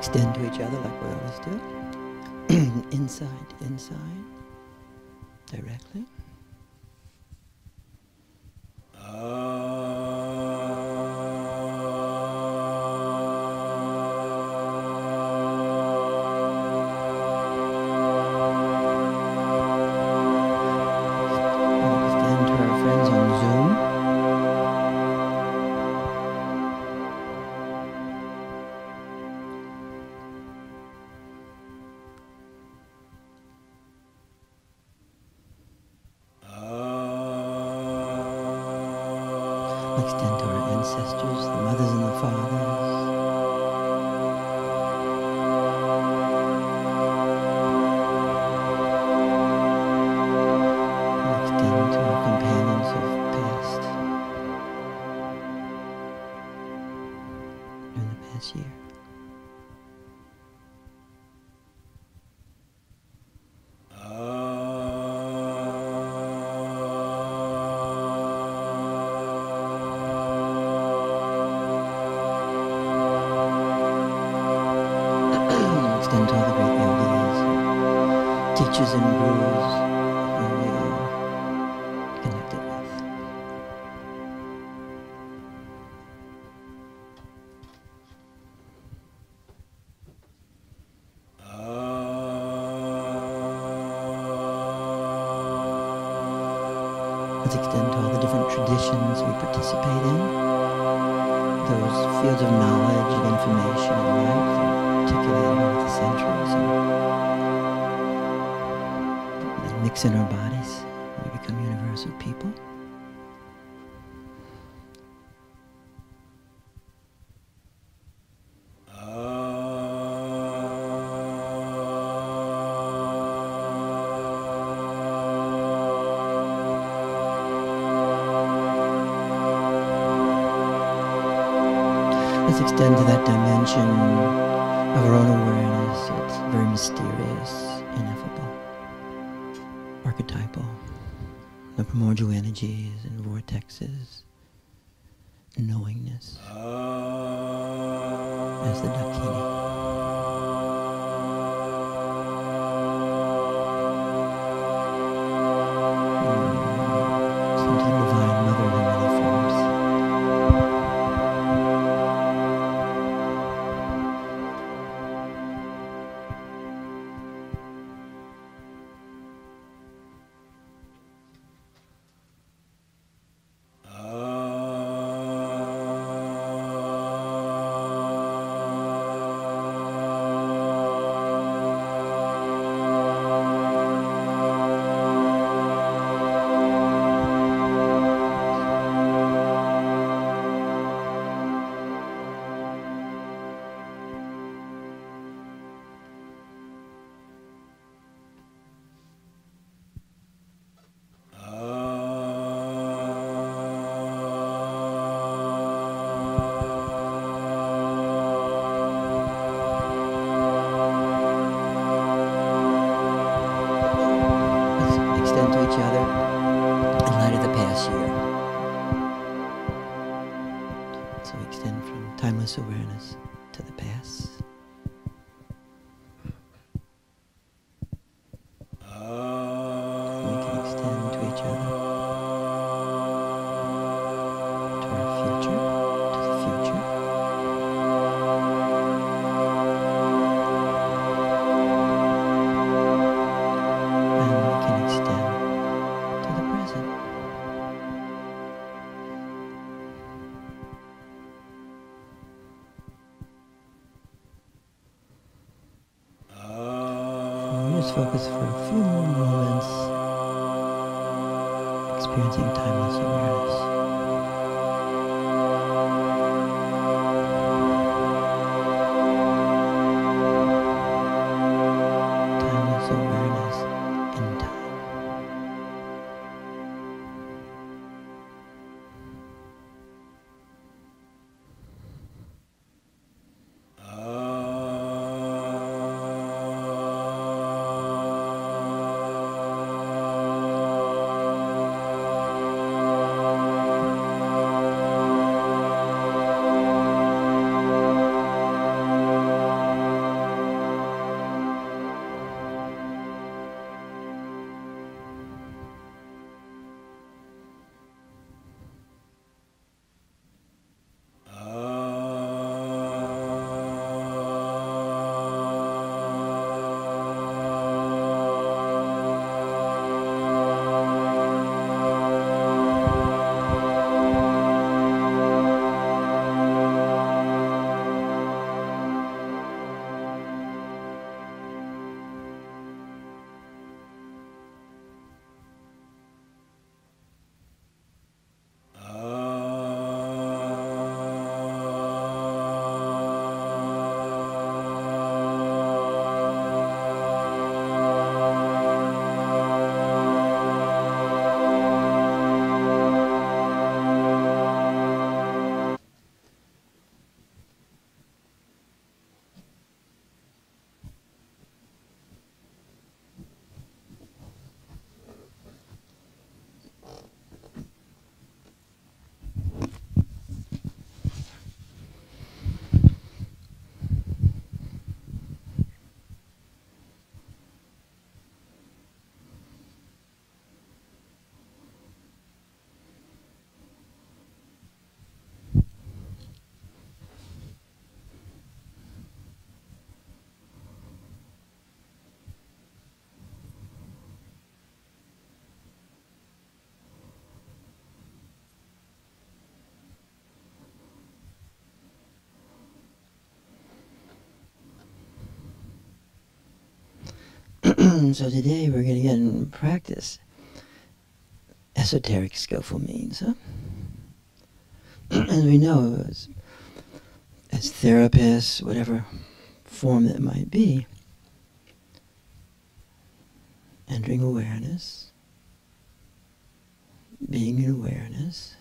Extend to each other like we always do. Inside, inside, directly. Extend to our friends on Zoom. Extend to our ancestors, the mothers and the fathers. Extend to our companions of past during the past year. Extend to all the great yogis, teachers and gurus who we connected with. Let's extend to all the different traditions we participate in, those fields of knowledge and information and life articulated over the centuries, and they mix in our bodies and we become universal people. Let's extend to that dimension of our own awareness. It's very mysterious, ineffable, archetypal. The primordial energies and vortexes, knowingness, as the Dakini. Extend to the Divine Mother in her many forms. Each other in light of the past year. So we extend from timeless awareness to the past. We can extend to each other, to our future, to the future. And we can extend to the present. We'll just focus for a few more moments, experiencing timeless awareness. Timeless awareness in time. So today we're going to get in practice esoteric skillful means. Huh? As we know, as therapists, whatever form that might be, entering awareness, being in awareness,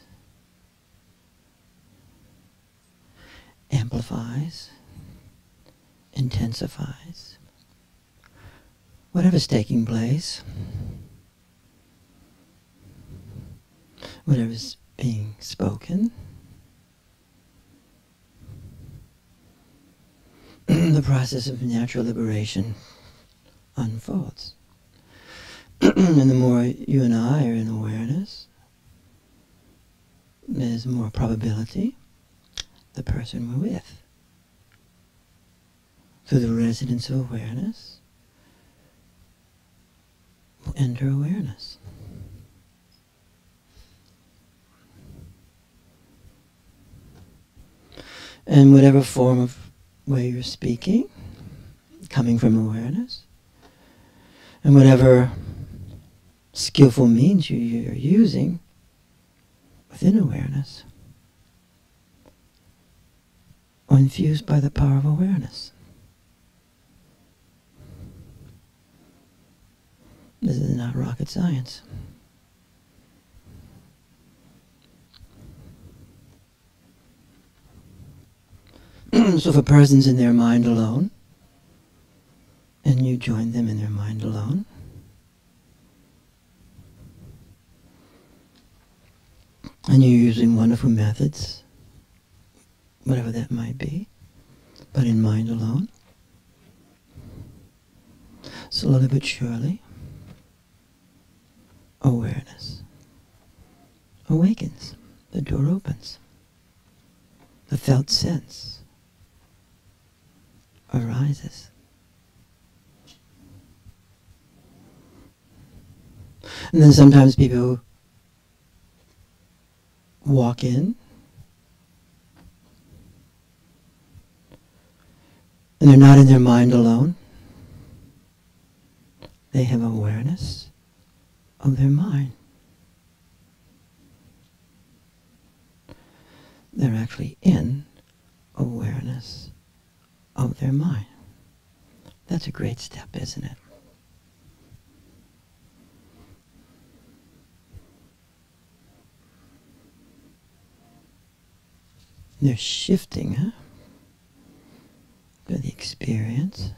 amplifies, intensifies, whatever's taking place, whatever's being spoken, the process of natural liberation unfolds. And the more you and I are in awareness, there's more probability the person we're with, through the resonance of awareness, will enter awareness. And whatever form of way you're speaking, coming from awareness, and whatever skillful means you're using within awareness, are infused by the power of awareness. This is not rocket science. So if a person's in their mind alone, and you join them in their mind alone, and you're using wonderful methods, whatever that might be, but in mind alone, slowly but surely, awareness awakens, the door opens, the felt sense arises. And then sometimes people walk in and they're not in their mind alone. They have awareness of their mind. They're actually in awareness of their mind. That's a great step, isn't it? They're shifting, huh? To the experience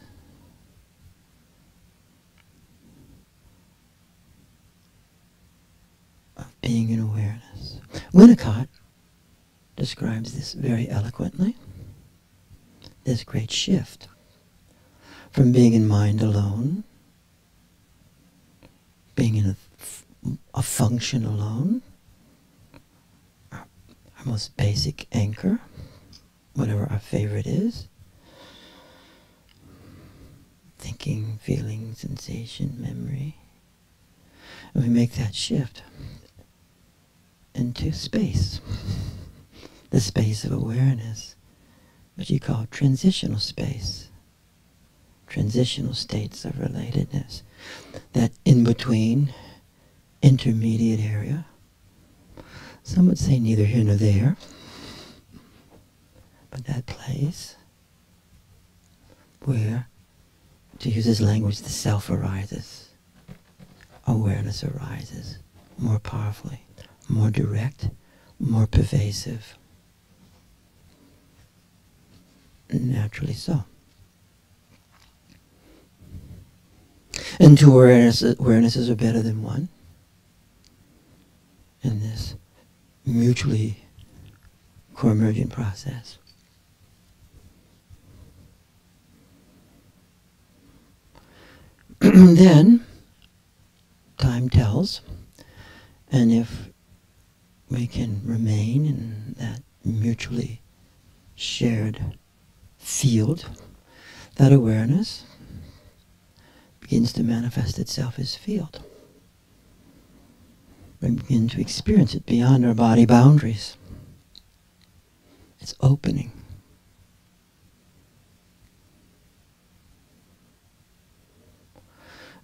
of being in awareness. Winnicott describes this very eloquently. This great shift from being in mind alone, being in a function alone, our most basic anchor, whatever our favorite is, thinking, feeling, sensation, memory. And we make that shift into space, the space of awareness, which you call transitional space, transitional states of relatedness, that in-between, intermediate area. Some would say neither here nor there, but that place where, to use his language, the self arises, awareness arises more powerfully, more direct, more pervasive. Naturally so. And two awarenesses are better than one in this mutually co-emergent process. Then, time tells, and if we can remain in that mutually shared field, that awareness begins to manifest itself as field. We begin to experience it beyond our body boundaries. It's opening.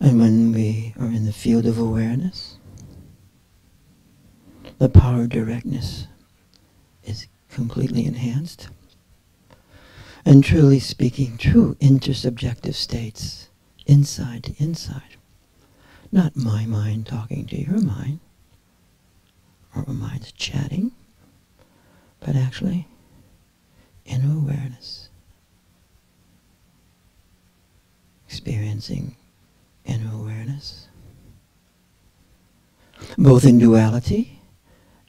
And when we are in the field of awareness, the power of directness is completely enhanced. And truly speaking, true intersubjective states, inside to inside. Not my mind talking to your mind, or our minds chatting, but actually inner awareness. Experiencing inner awareness, both in duality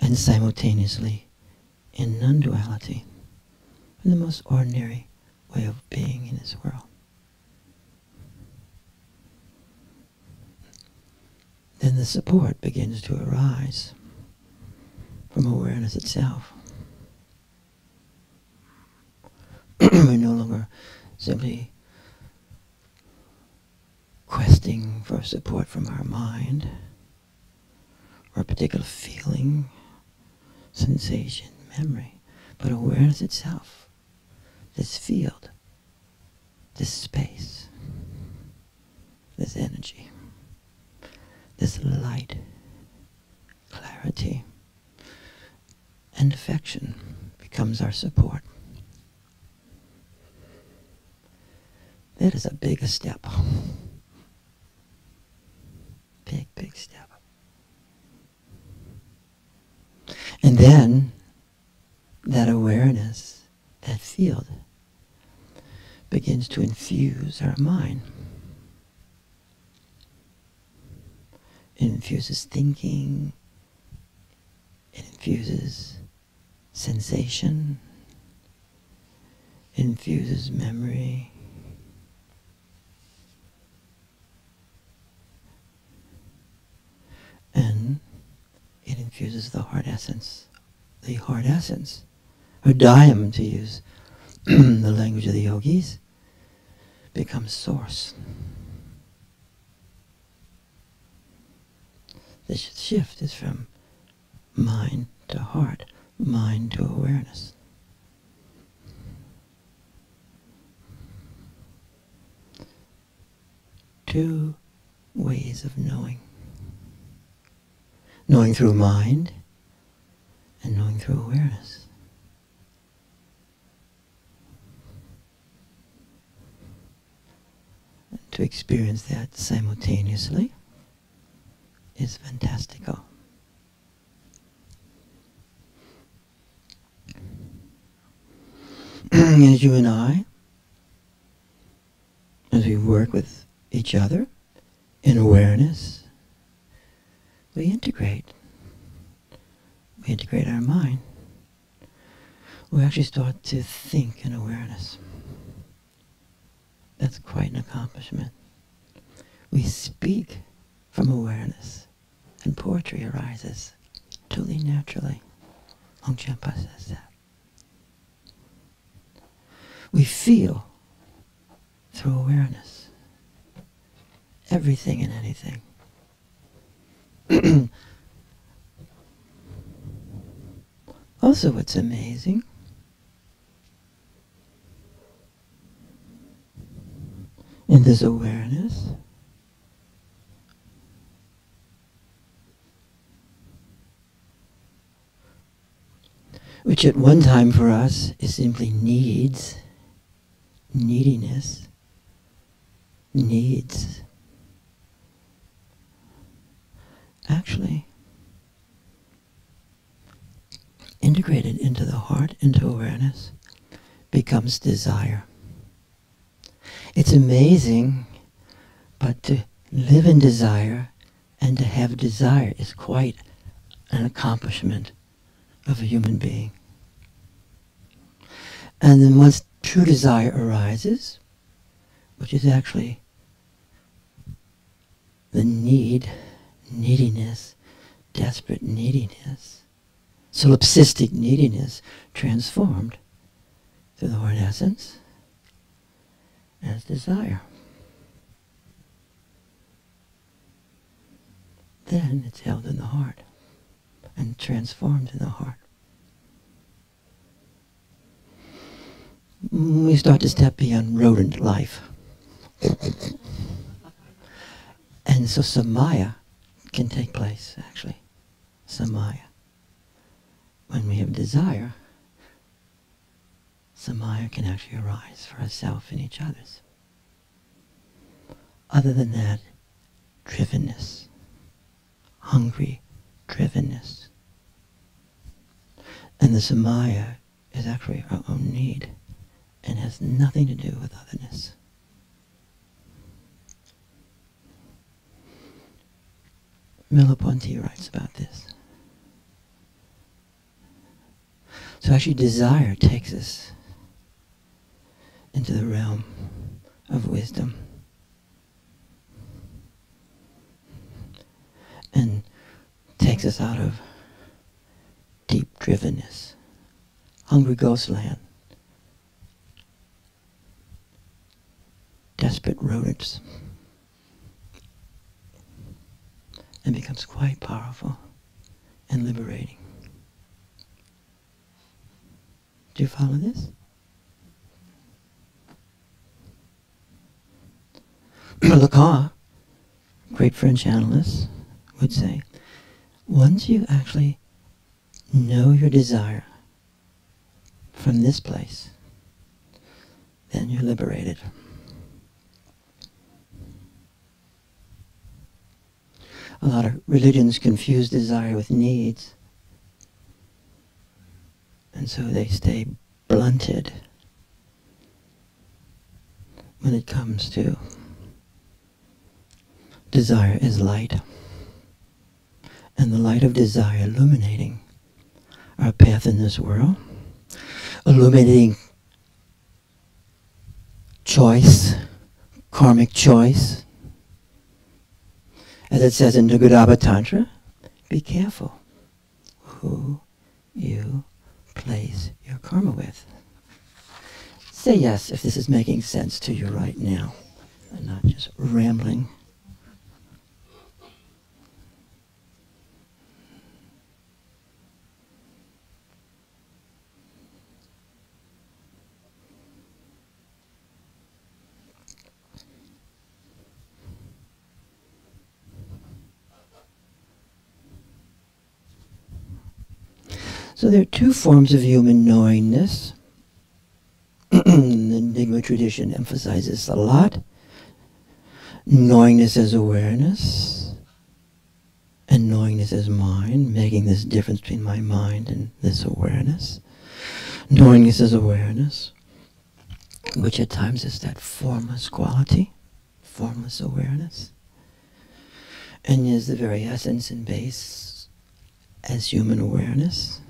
and simultaneously in non-duality, in the most ordinary way of being in this world. Then the support begins to arise from awareness itself. We're no longer simply questing for support from our mind, or a particular feeling, sensation, memory, but awareness itself, this field, this space, this energy, this light, clarity, and affection becomes our support. That is a big step. Big step. And then that awareness, that field, begins to infuse our mind. It infuses thinking, it infuses sensation, it infuses memory, and it infuses the heart essence. The heart essence, or dhyam, to use the language of the yogis, becomes source. This shift is from mind to heart, mind to awareness. Two ways of knowing. Knowing through mind and knowing through awareness. And to experience that simultaneously is fantastical. As you and I, as we work with each other in awareness, we integrate our mind. We actually start to think in awareness. That's quite an accomplishment. We speak from awareness, and poetry arises totally naturally. Longchenpa says that. We feel through awareness everything and anything. Also, what's amazing in this awareness which at one time for us is simply neediness, needs, actually integrated into the heart, into awareness, becomes desire. It's amazing, but to live in desire and to have desire is quite an accomplishment of a human being. And then once true desire arises, which is actually the neediness, desperate neediness, solipsistic neediness transformed through the heart essence as desire. Then it's held in the heart and transformed in the heart. We start to step beyond rodent life. And so samaya can take place, actually. Samaya. When we have desire, samaya can actually arise for ourselves and each other's. Other than that, drivenness, hungry drivenness. And the samaya is actually our own need and has nothing to do with otherness. Merleau-Ponty writes about this. So actually desire takes us into the realm of wisdom and takes us out of deep drivenness, hungry ghost land, desperate rodents, and becomes quite powerful and liberating. Do you follow this? Lacan, great French analyst, would say, once you actually know your desire from this place, then you're liberated. A lot of religions confuse desire with needs, and so they stay blunted when it comes to desire is light, and the light of desire illuminating our path in this world, illuminating choice, karmic choice. As it says in the Gudaba Tantra, be careful who you place your karma with. Say yes if this is making sense to you right now, and not just rambling. So there are two forms of human knowingness. The Enigma tradition emphasizes a lot. Knowingness as awareness, and knowingness as mind, making this difference between my mind and this awareness. Knowingness as awareness, which at times is that formless quality, formless awareness, and is the very essence and base as human awareness.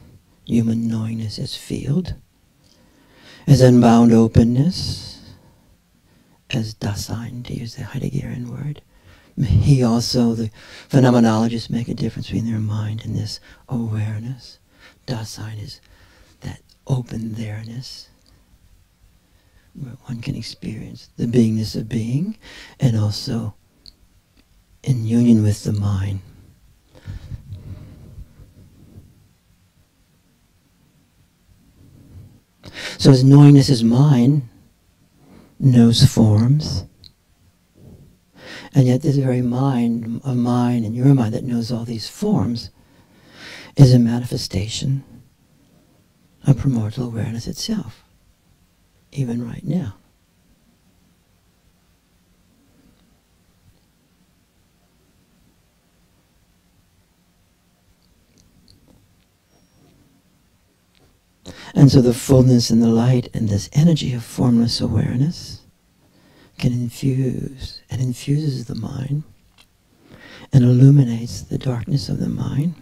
Human knowingness as field, as unbound openness, as Dasein, to use the Heideggerian word. He also, the phenomenologists, make a difference between their mind and this awareness. Dasein is that open there-ness, where one can experience the beingness of being, and also in union with the mind. So as knowingness is mind, knows forms, and yet this very mind of mine and your mind that knows all these forms is a manifestation of primordial awareness itself, even right now. And so the fullness and the light and this energy of formless awareness can infuse and infuses the mind and illuminates the darkness of the mind.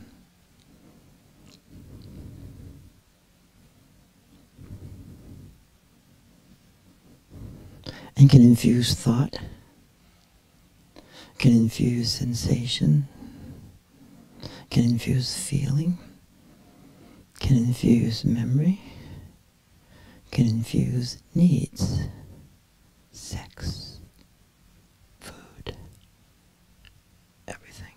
And can infuse thought, can infuse sensation, can infuse feeling, can infuse memory, can infuse needs, sex, food, everything.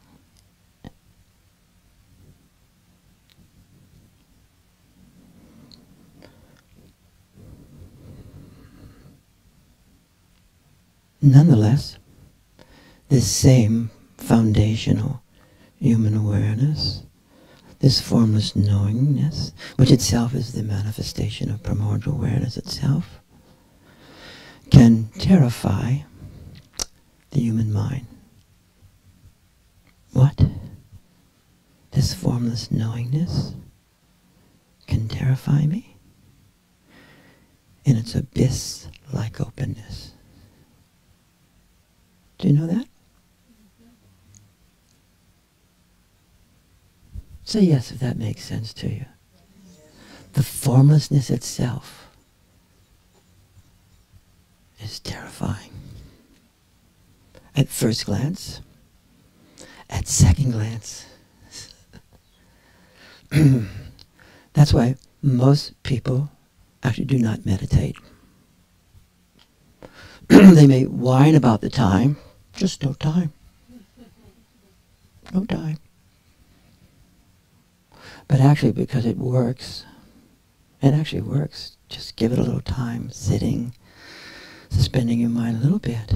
Nonetheless, this same foundational human awareness, this formless knowingness, which itself is the manifestation of primordial awareness itself, can terrify the human mind. What? This formless knowingness can terrify me in its abyss-like openness. Do you know that? Say yes if that makes sense to you. The formlessness itself is terrifying. At first glance, at second glance. That's why most people actually do not meditate. They may whine about the time, just no time. No time. But actually, because it works, it actually works. Just give it a little time, sitting, suspending your mind a little bit,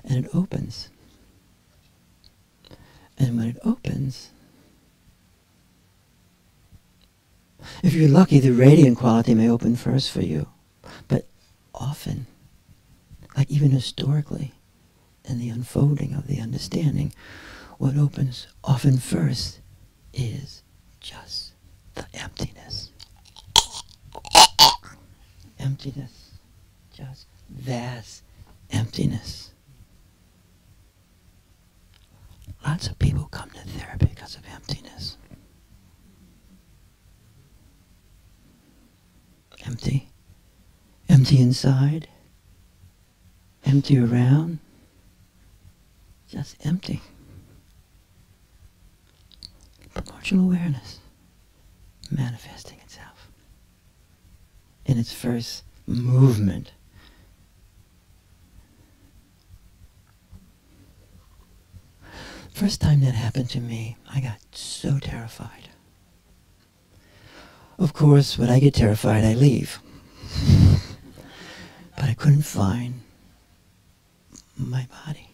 and it opens. And when it opens, if you're lucky, the radiant quality may open first for you. But often, like even historically, in the unfolding of the understanding, what opens often first is just the emptiness. Emptiness. Just vast emptiness. Lots of people come to therapy because of emptiness. Empty. Empty inside. Empty around. Just empty. Proportional awareness manifesting itself in its first movement. First time that happened to me, I got so terrified. Of course, when I get terrified, I leave. But I couldn't find my body.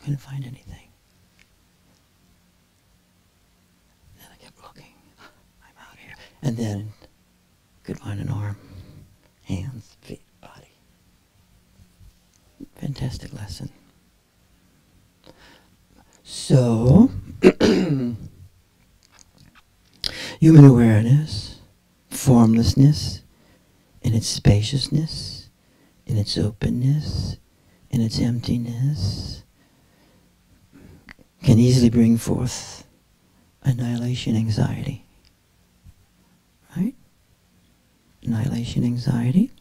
Couldn't find anything. Then I kept looking. I'm out here. And then could find an arm, hands, feet, body. Fantastic lesson. So, human awareness, formlessness, in its spaciousness, in its openness, in its emptiness, can easily bring forth annihilation anxiety. Right? Annihilation anxiety.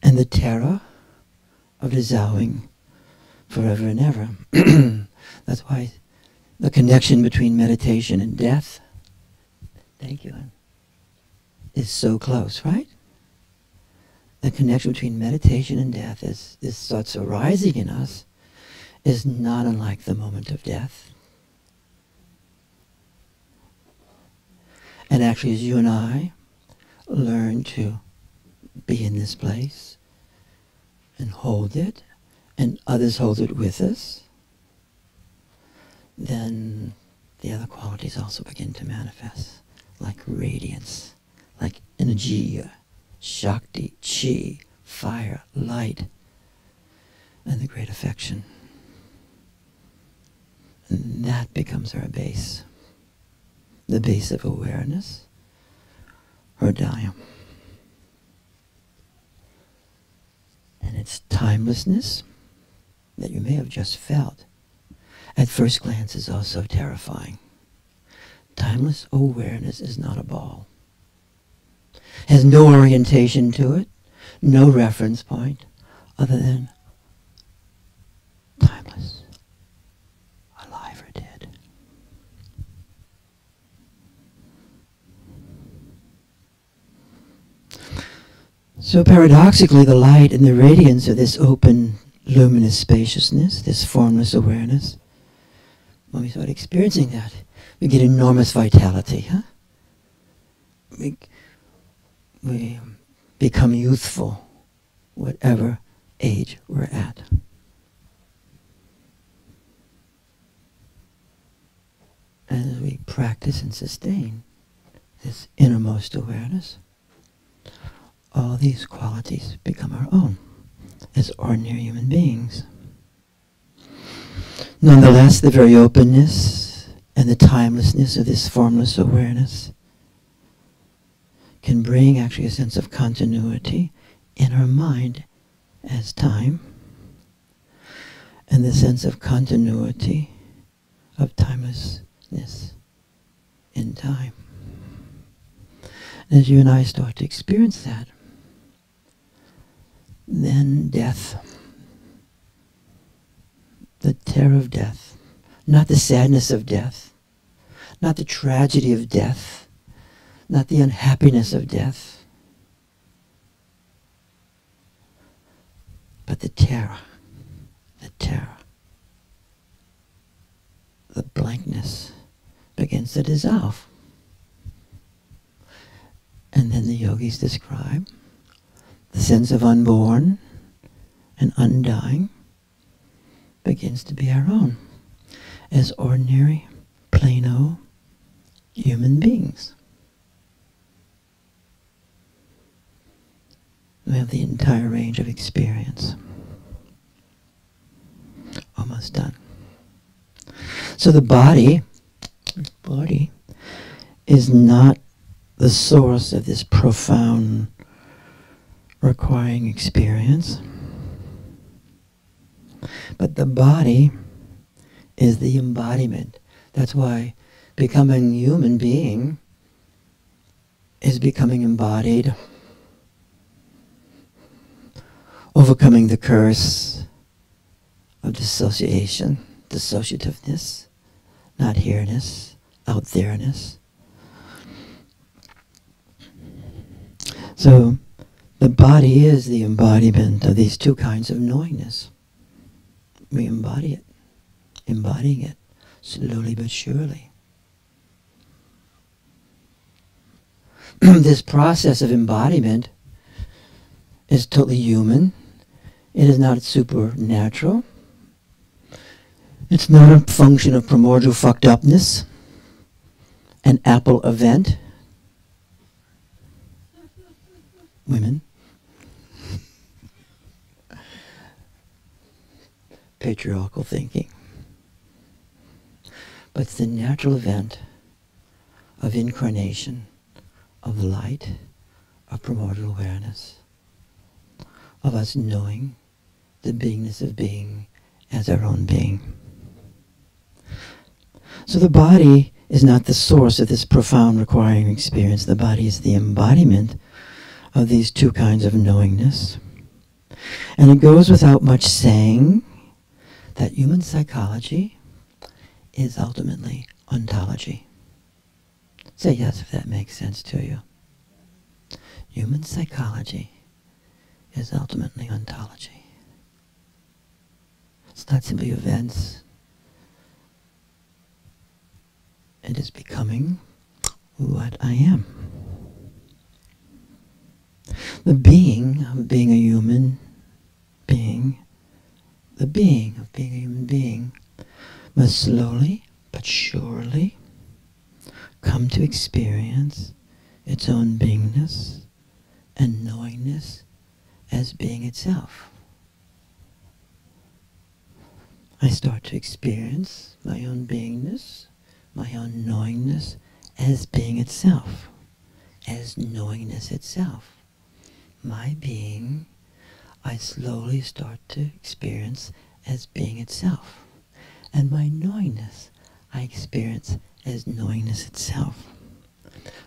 And the terror of dissolving forever and ever. That's why the connection between meditation and death, thank you, is so close, right? The connection between meditation and death, as this starts arising in us, is not unlike the moment of death. And actually, as you and I learn to be in this place and hold it, and others hold it with us, then the other qualities also begin to manifest, like radiance, like energy, shakti, chi, fire, light, and the great affection. And that becomes our base, the base of awareness, hridayam. And its timelessness that you may have just felt at first glance is also terrifying. Timeless awareness is not a ball. Has no orientation to it, no reference point other than timeless, alive or dead. So paradoxically, the light and the radiance of this open, luminous spaciousness, this formless awareness, when we start experiencing that, we get enormous vitality. Huh? We become youthful, whatever age we're at. as we practice and sustain this innermost awareness, all these qualities become our own as ordinary human beings. Nonetheless, the very openness and the timelessness of this formless awareness can bring actually a sense of continuity in our mind as time, and the sense of continuity of timelessness in time. And as you and I start to experience that, then death, the terror of death, not the sadness of death, not the tragedy of death, not the unhappiness of death, but the terror, the blankness begins to dissolve. And then the yogis describe the sense of unborn and undying begins to be our own as ordinary, plain-o human beings. We have the entire range of experience. Almost done. So the body is not the source of this profound requiring experience, but the body is the embodiment. That's why becoming a human being is becoming embodied, overcoming the curse of dissociation, dissociativeness, not here-ness, out there-ness. So the body is the embodiment of these two kinds of knowingness. We embody it, embodying it slowly but surely. This process of embodiment is totally human. It is not supernatural. It's not a function of primordial fucked upness, an Apple event. Women. Patriarchal thinking. But it's the natural event of incarnation, of the light, of primordial awareness, of us knowing the beingness of being as our own being. So the body is not the source of this profound requiring experience. The body is the embodiment of these two kinds of knowingness. And it goes without much saying that human psychology is ultimately ontology. Say yes if that makes sense to you. Human psychology is ultimately ontology. It's not simply events. It is becoming what I am. The being of being a human being, the being of being a human being, must slowly but surely come to experience its own beingness and knowingness as being itself. I start to experience my own beingness, my own knowingness as being itself, as knowingness itself. My being, I slowly start to experience as being itself. And my knowingness, I experience as knowingness itself.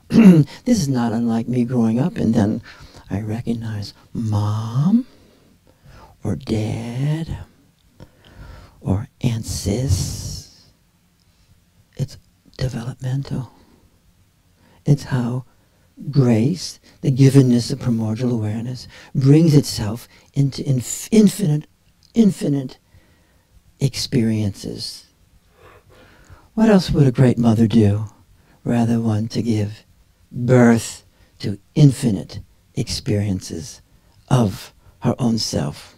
This is not unlike me growing up, and then I recognize mom, or dad, or Aunt Sis. It's developmental. It's how grace, the givenness of primordial awareness, brings itself into infinite experiences. What else would a great mother do rather than to give birth to infinite experiences of her own self?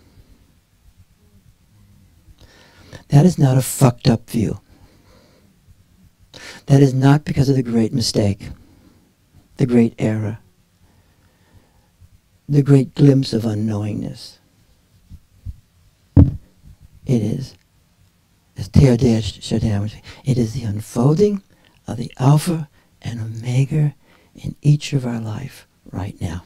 That is not a fucked up view. That is not because of the great mistake, the great error, the great glimpse of unknowingness. It is, as Theodore Chardin would say, it is the unfolding of the Alpha and Omega in each of our life right now.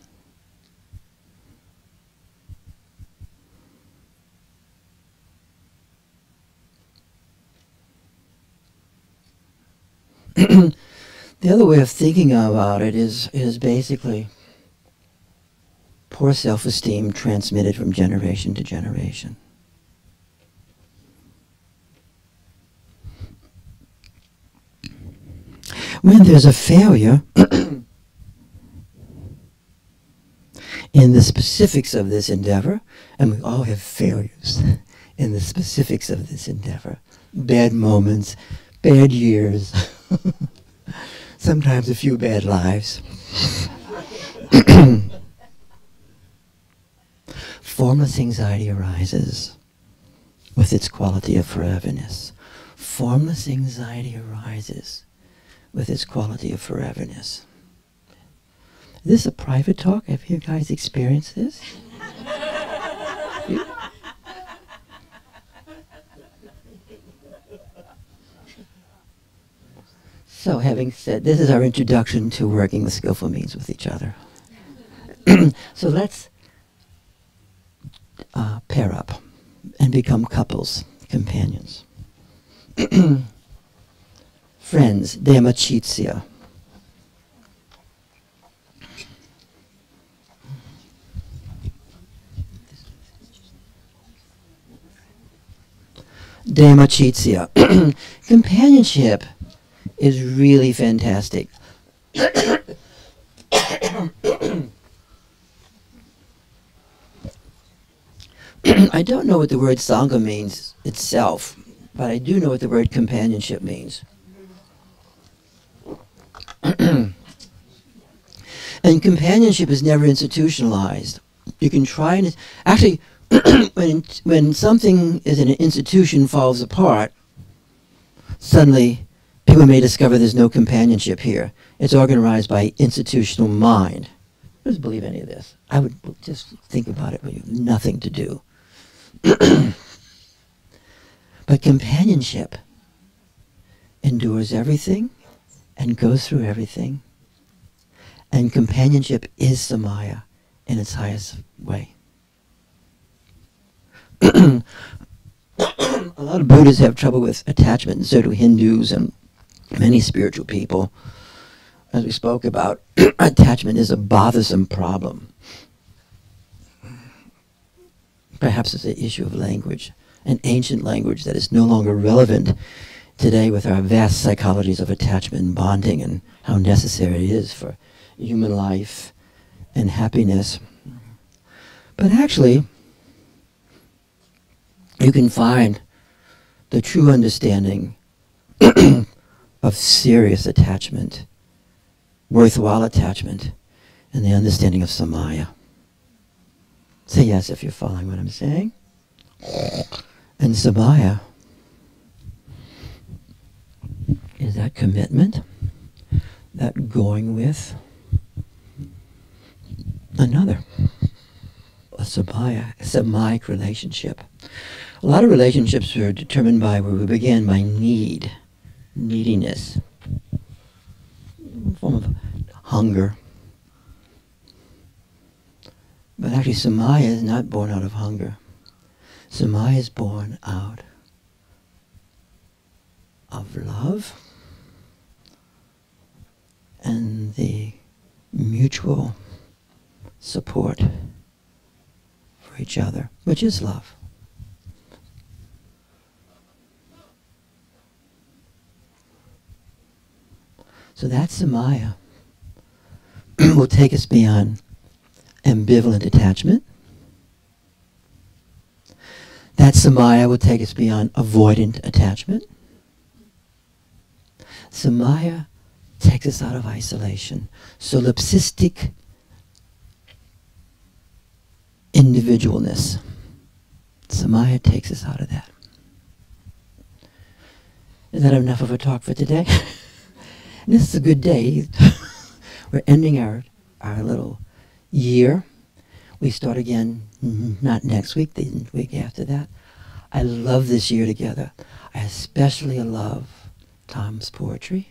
The other way of thinking about it is basically poor self-esteem transmitted from generation to generation. When there's a failure in the specifics of this endeavor, and we all have failures in the specifics of this endeavor, bad moments, bad years, sometimes a few bad lives. Formless anxiety arises with its quality of foreverness. Formless anxiety arises with its quality of foreverness. Is this a private talk? Have you guys experienced this? So having said, this is our introduction to working with skillful means with each other. So let's pair up and become couples, companions. Friends, demachitsia. Demachitsia. Companionship is really fantastic. I don't know what the word Sangha means itself, but I do know what the word companionship means. And companionship is never institutionalized. You can try and... Actually, when something is in an institution falls apart, suddenly people may discover there's no companionship here. It's organized by institutional mind. Who doesn't believe any of this? I would just think about it when you have nothing to do. But companionship endures everything and goes through everything. And companionship is samaya in its highest way. A lot of Buddhists have trouble with attachment, and so do Hindus and many spiritual people. As we spoke about, attachment is a bothersome problem. Perhaps it's an issue of language, an ancient language that is no longer relevant today with our vast psychologies of attachment and bonding and how necessary it is for human life and happiness. But actually, you can find the true understanding of serious attachment, worthwhile attachment, and the understanding of samaya. Say yes if you're following what I'm saying. And samaya is that commitment, that going with another. A samaic relationship. A lot of relationships are determined by where we begin, by need, neediness, a form of hunger. But actually samaya is not born out of hunger. Samaya is born out of love and the mutual support for each other, which is love. So that samaya will take us beyond ambivalent attachment. That samaya will take us beyond avoidant attachment. Samaya takes us out of isolation. Solipsistic individualness. Samaya takes us out of that. Is that enough of a talk for today? And this is a good day. We're ending our little year. We start again not next week, the week after that. I love this year together. I especially love Tom's poetry,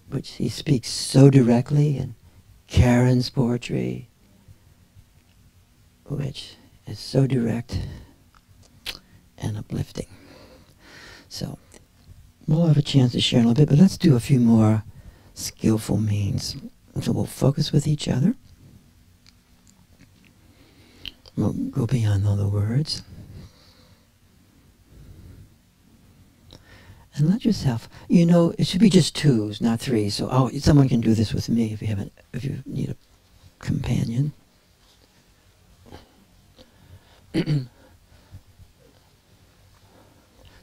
which he speaks so directly, and Karen's poetry, which is so direct and uplifting. So we'll have a chance to share a little bit, but let's do a few more skillful means. So we'll focus with each other. We'll go beyond all the words. And let yourself, you know, it should be just twos, not threes. So someone can do this with me if you need a companion.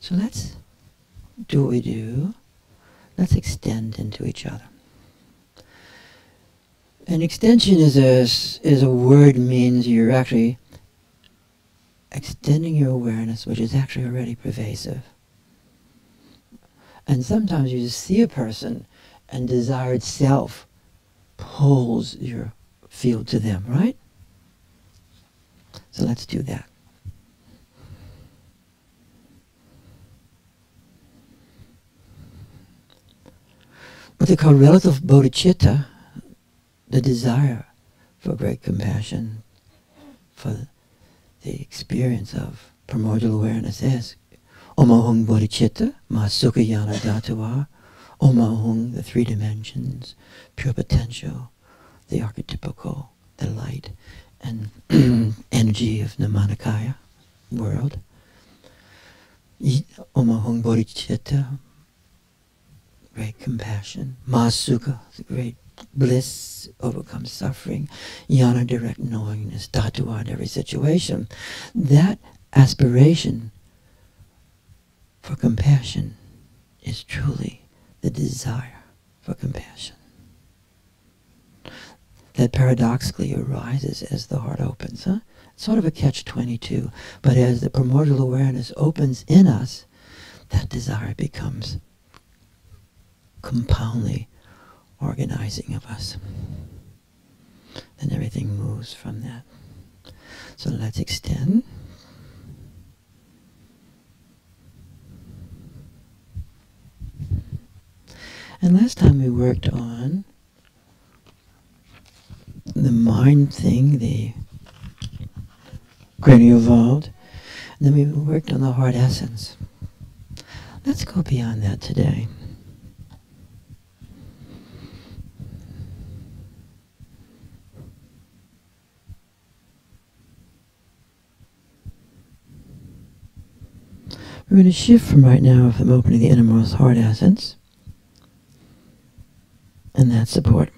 So let's do what we do. Let's extend into each other. An extension is a word means you're actually extending your awareness, which is actually already pervasive. And sometimes you just see a person and desire itself pulls your field to them, right? So let's do that. What they call relative bodhicitta, the desire for great compassion, for the experience of primordial awareness is Omahung bodhicitta, ma sukayana dhatuva, Omahung, the three dimensions, pure potential, the archetypical, the light and energy of Nirmanakaya world. Omahung bodhicitta, great compassion. Mahasukha, the great bliss, overcomes suffering. Jnana, direct knowingness, dhatuva in every situation. That aspiration for compassion is truly the desire for compassion. That paradoxically arises as the heart opens. It's sort of a catch-22. But as the primordial awareness opens in us, that desire becomes compoundly organizing of us. And everything moves from that. So let's extend. And last time we worked on the mind thing, the cranial evolved, and then we worked on the heart essence. Let's go beyond that today. We're going to shift from right now from opening the innermost heart essence and that support.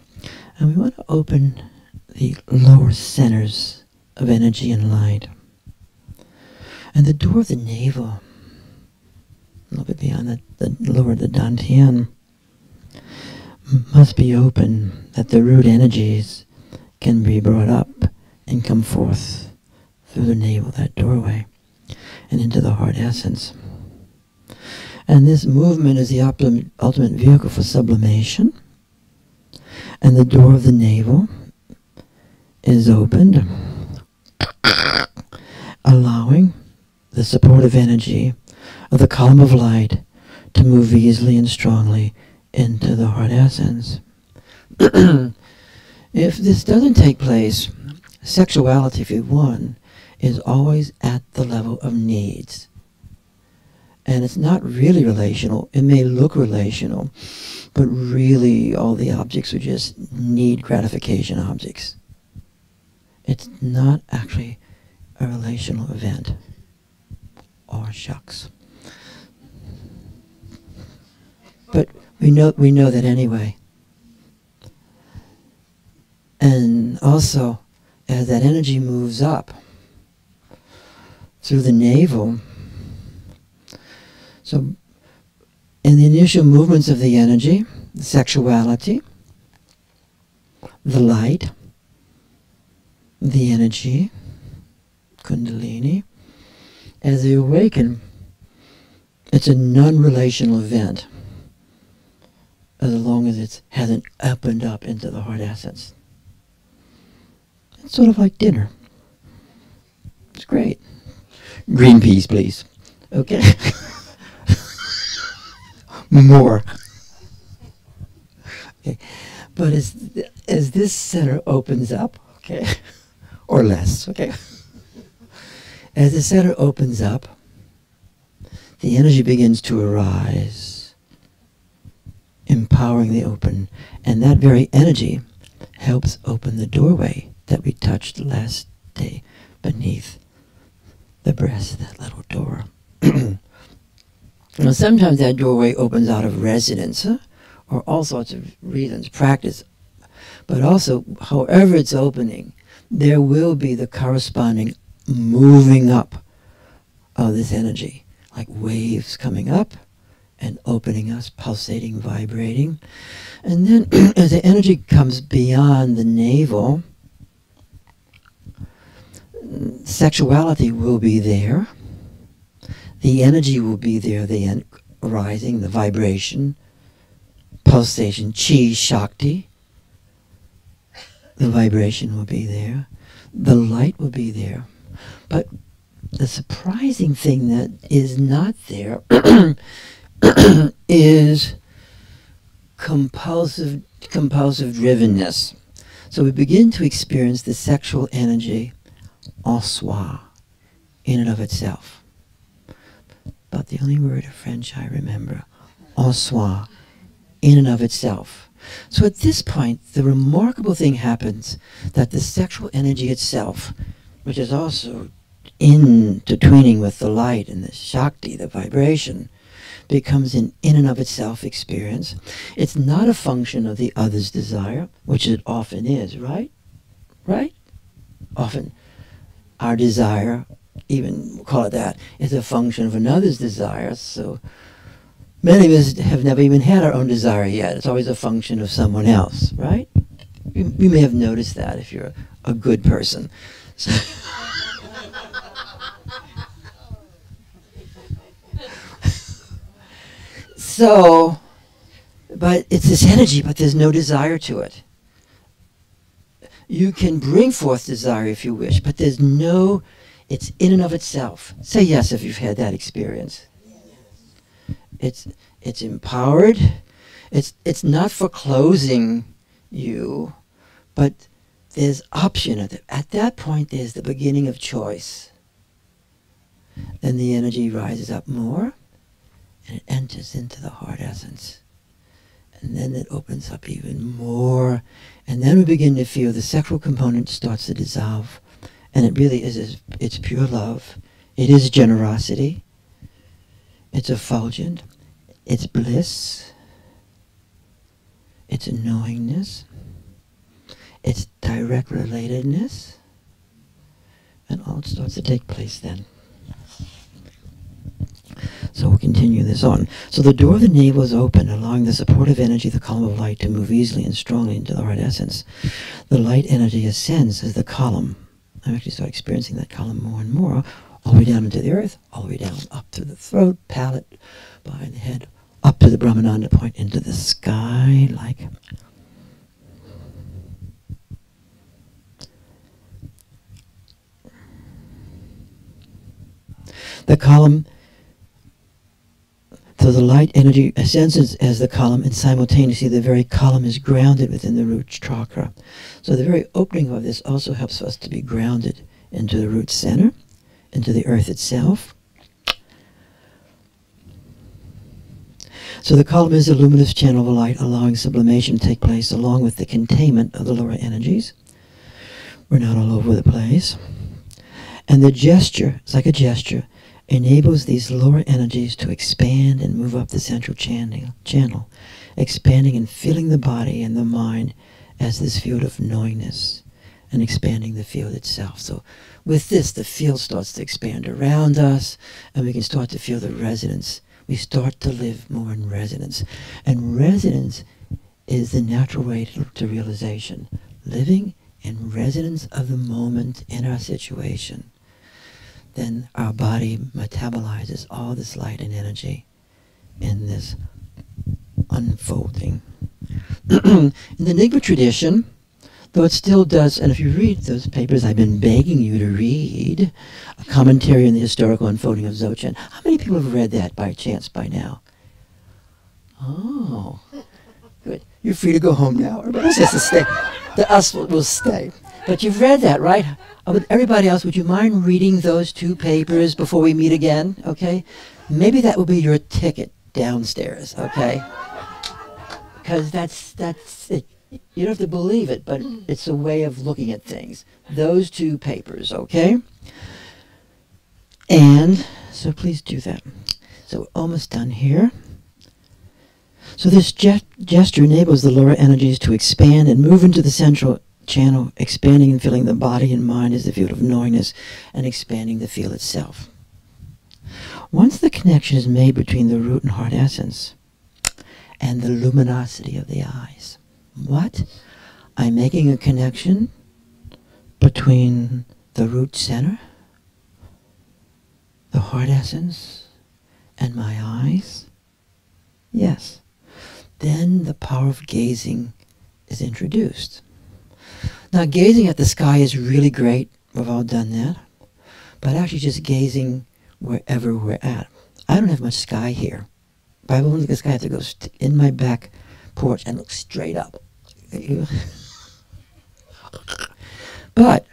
And we want to open the lower centers of energy and light. And the door of the navel, a little bit beyond the lower, the dantian, must be open, that the root energies can be brought up and come forth through the navel, that doorway, and into the heart essence. And this movement is the ultimate vehicle for sublimation. And the door of the navel is opened, allowing the supportive energy of the column of light to move easily and strongly into the heart essence. If this doesn't take place, sexuality, if you want, is always at the level of needs. And it's not really relational. It may look relational, but really all the objects are just need gratification objects. It's not actually a relational event. Or shucks. But we know that anyway. And also, as that energy moves up through the navel, so in the initial movements of the energy, the sexuality, the light, the energy, kundalini, as they awaken, it's a non-relational event. as long as it hasn't opened up into the heart essence. It's sort of like dinner. It's great. Green peas, please. Okay? More. Okay. But as this center opens up, okay, or less, okay, as the center opens up, the energy begins to arise, empowering the open, and that very energy helps open the doorway that we touched last day beneath the breast, that little door. Now, sometimes that doorway opens out of resonance, or all sorts of reasons, practice, but also, however it's opening, there will be the corresponding moving up of this energy, like waves coming up and opening us, pulsating, vibrating. And then as the energy comes beyond the navel, sexuality will be there. The energy will be there, the rising, the vibration, pulsation, chi, shakti. The vibration will be there. The light will be there. But the surprising thing that is not there is compulsive drivenness. So we begin to experience the sexual energy en soi, in and of itself. About the only word of French I remember, en soi, in and of itself. So at this point, the remarkable thing happens that the sexual energy itself, which is also intertwining with the light and the shakti, the vibration, becomes an in and of itself experience. It's not a function of the other's desire, which it often is, right? Right? Often our desire, even we'll call it that, is a function of another's desire. So many of us have never even had our own desire yet. It's always a function of someone else, right? You may have noticed that if you're a good person. So, but it's this energy, but there's no desire to it. You can bring forth desire if you wish, but there's no, it's in and of itself. Say yes if you've had that experience. It's empowered. It's not for closing you, but there's option. At that point, there's the beginning of choice. Then the energy rises up more, and it enters into the heart essence. And then it opens up even more. And then we begin to feel the sexual component starts to dissolve. And it really is, it's pure love. It is generosity. It's effulgent. It's bliss. It's a knowingness. It's direct relatedness. And all starts to take place then. So we'll continue this on. So the door of the navel is open, allowing the supportive energy, the column of light, to move easily and strongly into the heart essence. The light energy ascends as the column. I actually start experiencing that column more and more, all the way down into the earth, all the way down up to the throat, palate, behind the head, up to the Brahmananda point, into the sky, like... The column... So the light energy ascends as the column, and simultaneously the very column is grounded within the root chakra. So the very opening of this also helps us to be grounded into the root center, into the earth itself. So the column is a luminous channel of light, allowing sublimation to take place along with the containment of the lower energies. We're not all over the place. And the gesture, it's like a gesture, enables these lower energies to expand and move up the central channel, expanding and filling the body and the mind as this field of knowingness, and expanding the field itself. So with this, the field starts to expand around us, and we can start to feel the resonance. We start to live more in resonance. And resonance is the natural way to realization. Living in resonance of the moment in our situation. Then our body metabolizes all this light and energy in this unfolding in the Nyingma tradition, though it still does, and if you read those papers I've been begging you to read, a commentary on the historical unfolding of Dzogchen. How many people have read that by chance by now? Oh, good. You're free to go home now. Everybody else has to stay. The us will stay. But you've read that, right? Everybody else, would you mind reading those two papers before we meet again? Okay? Maybe that will be your ticket downstairs, okay? Because that's it. You don't have to believe it, but it's a way of looking at things. Those two papers, okay? And so please do that. So we're almost done here. So this gesture enables the lower energies to expand and move into the central channel, expanding and filling the body and mind as the field of knowingness and expanding the field itself. Once the connection is made between the root and heart essence and the luminosity of the eyes, what? I'm making a connection between the root center, the heart essence, and my eyes? Yes. Then the power of gazing is introduced. Now, gazing at the sky is really great. We've all done that. But actually just gazing wherever we're at. I don't have much sky here. If I want to look at the sky, I have to go in my back porch and look straight up. But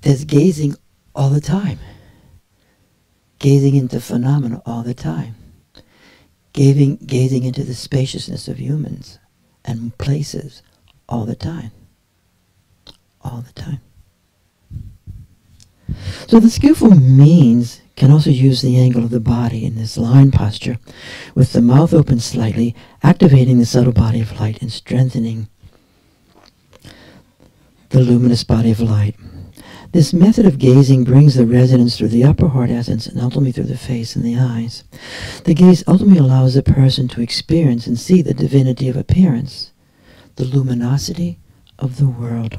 there's gazing all the time. Gazing into phenomena all the time. Gazing into the spaciousness of humans and places all the time. All the time. So the skillful means can also use the angle of the body in this line posture, with the mouth open slightly, activating the subtle body of light and strengthening the luminous body of light. This method of gazing brings the resonance through the upper heart essence and ultimately through the face and the eyes. The gaze ultimately allows the person to experience and see the divinity of appearance, the luminosity of the world.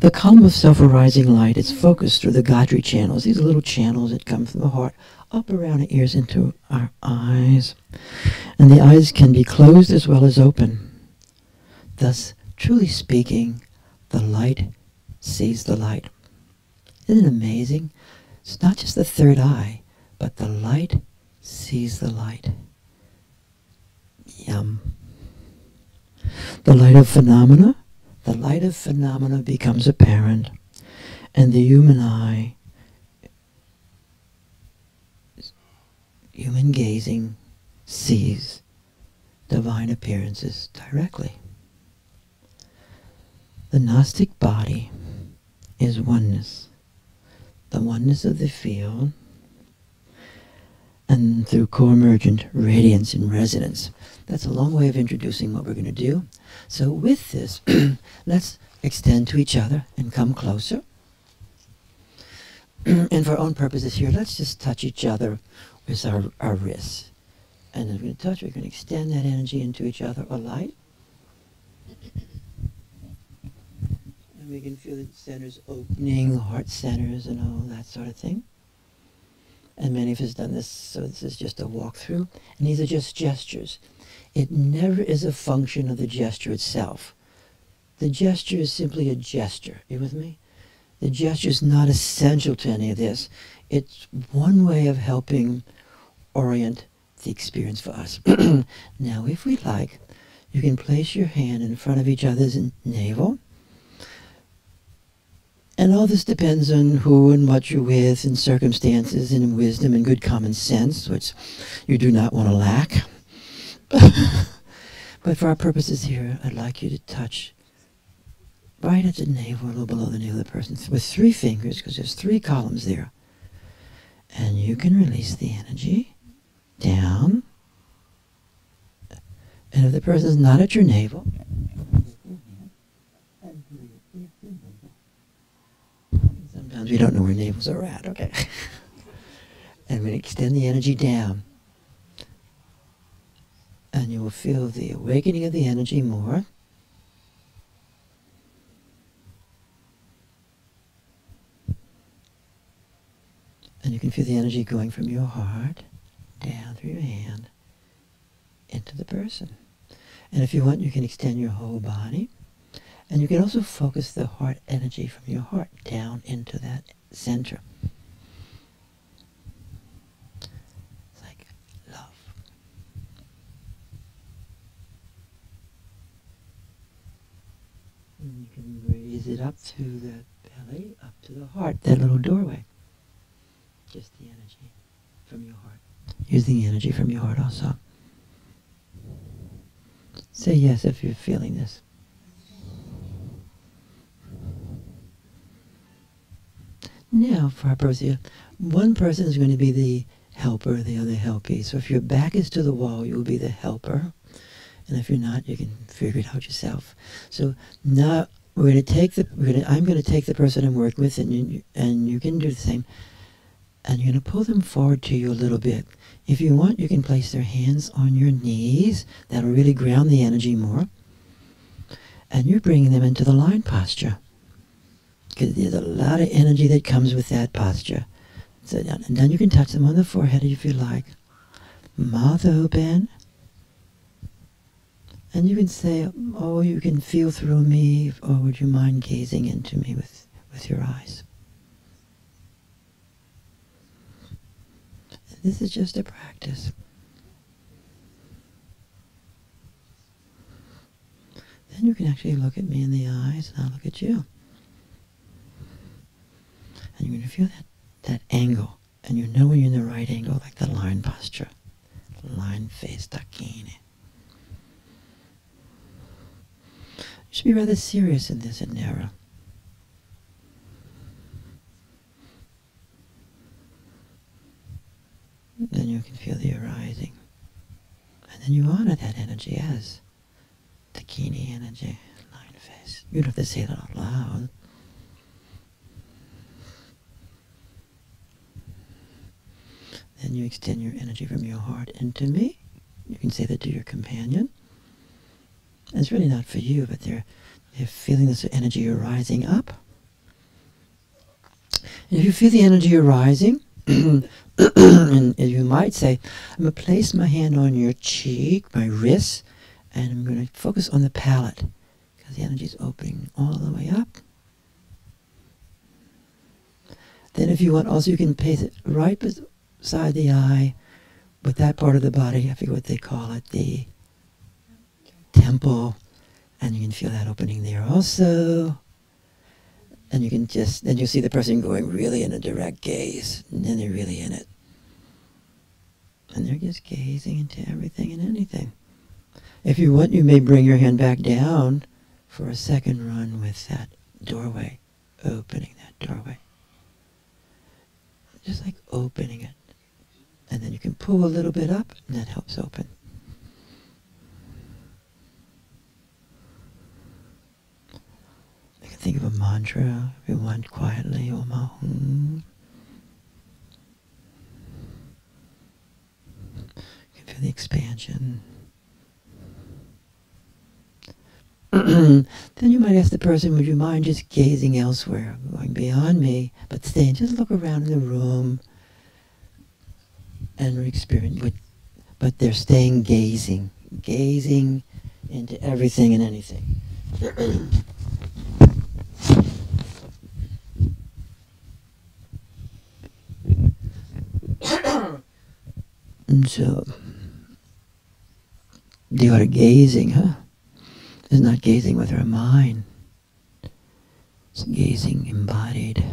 The column of self-arising light is focused through the Gayatri channels. These are little channels that come from the heart up around the ears into our eyes. And the eyes can be closed as well as open. Thus, truly speaking, the light sees the light. Isn't it amazing? It's not just the third eye, but the light sees the light. Yum. The light of phenomena becomes apparent, and the human eye, human gazing, sees divine appearances directly. The Gnostic body is oneness, the oneness of the field, and through co-emergent radiance and resonance. That's a long way of introducing what we're going to do. So with this, let's extend to each other and come closer. And for our own purposes here, let's just touch each other with our wrists. And as we're going to touch, we're going to extend that energy into each other, a light. And we can feel the centers opening, heart centers and all that sort of thing. And many of us have done this, so this is just a walkthrough. And these are just gestures. It never is a function of the gesture itself. The gesture is simply a gesture. You with me? The gesture is not essential to any of this. It's one way of helping orient the experience for us. Now, if we like, you can place your hand in front of each other's navel. And all this depends on who and what you're with, and circumstances, and wisdom, and good common sense, which you do not want to lack. But for our purposes here, I'd like you to touch right at the navel, a little below the navel of the person, with 3 fingers, because there's 3 columns there. And you can release the energy down. And if the person's not at your navel, sometimes we don't know where navels are at, okay? And we extend the energy down. And you will feel the awakening of the energy more. And you can feel the energy going from your heart, down through your hand, into the person. And if you want, you can extend your whole body. And you can also focus the heart energy from your heart down into that center. It's like love. And you can raise it up to the belly, up to the heart, that little doorway. Just the energy from your heart. Using the energy from your heart also. Say yes if you're feeling this. Now, for our purpose here, one person is going to be the helper, the other helpee. So if your back is to the wall, you will be the helper. And if you're not, you can figure it out yourself. So now we're going to take I'm going to take the person I'm working with, and you can do the same. And you're going to pull them forward to you a little bit. If you want, you can place their hands on your knees. That'll really ground the energy more. And you're bringing them into the lion posture. Because there's a lot of energy that comes with that posture. So, and then you can touch them on the forehead if you like. Mouth open. And you can say, oh, you can feel through me, or would you mind gazing into me with your eyes? This is just a practice. Then you can actually look at me in the eyes, and I'll look at you. And you're going to feel that angle. And you know when you're in the right angle, like the lion posture. Lion face, dakini. You should be rather serious in this and narrow. Then you can feel the arising. And then you honor that energy as dakini energy, lion face. You don't have to say that out loud. Then you extend your energy from your heart into me. You can say that to your companion. And it's really not for you, but they're feeling this energy arising up. And if you feel the energy arising, and you might say, I'm going to place my hand on your cheek, my wrist, and I'm going to focus on the palate, because the energy is opening all the way up. Then if you want, also you can place it right beside the eye, with that part of the body, I forget what they call it, the temple, and you can feel that opening there also. And you can then you'll see the person going really in a direct gaze, and then they're really in it. And they're just gazing into everything and anything. If you want, you may bring your hand back down for a second run with that doorway, opening that doorway. Just like opening it. And then you can pull a little bit up, and that helps open. You can think of a mantra if you want quietly, Om Ahum. You can feel the expansion. Then you might ask the person, would you mind just gazing elsewhere, going beyond me, but staying, just look around in the room and experience, but they're staying gazing into everything and anything. And so, the art of gazing, is not gazing with our mind. It's gazing embodied.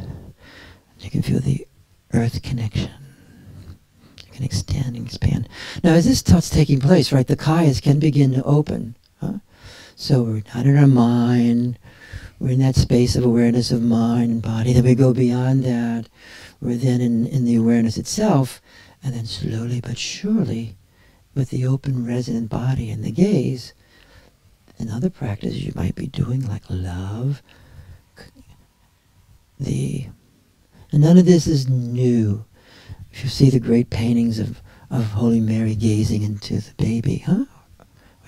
You can feel the earth connection. You can extend and expand. Now, as this thought's taking place, right, the kayas can begin to open. So we're not in our mind. We're in that space of awareness of mind and body. Then we go beyond that. We're then in the awareness itself. And then slowly but surely, with the open resonant body and the gaze, and other practices you might be doing, like love, and none of this is new. If you see the great paintings of Holy Mary gazing into the baby, or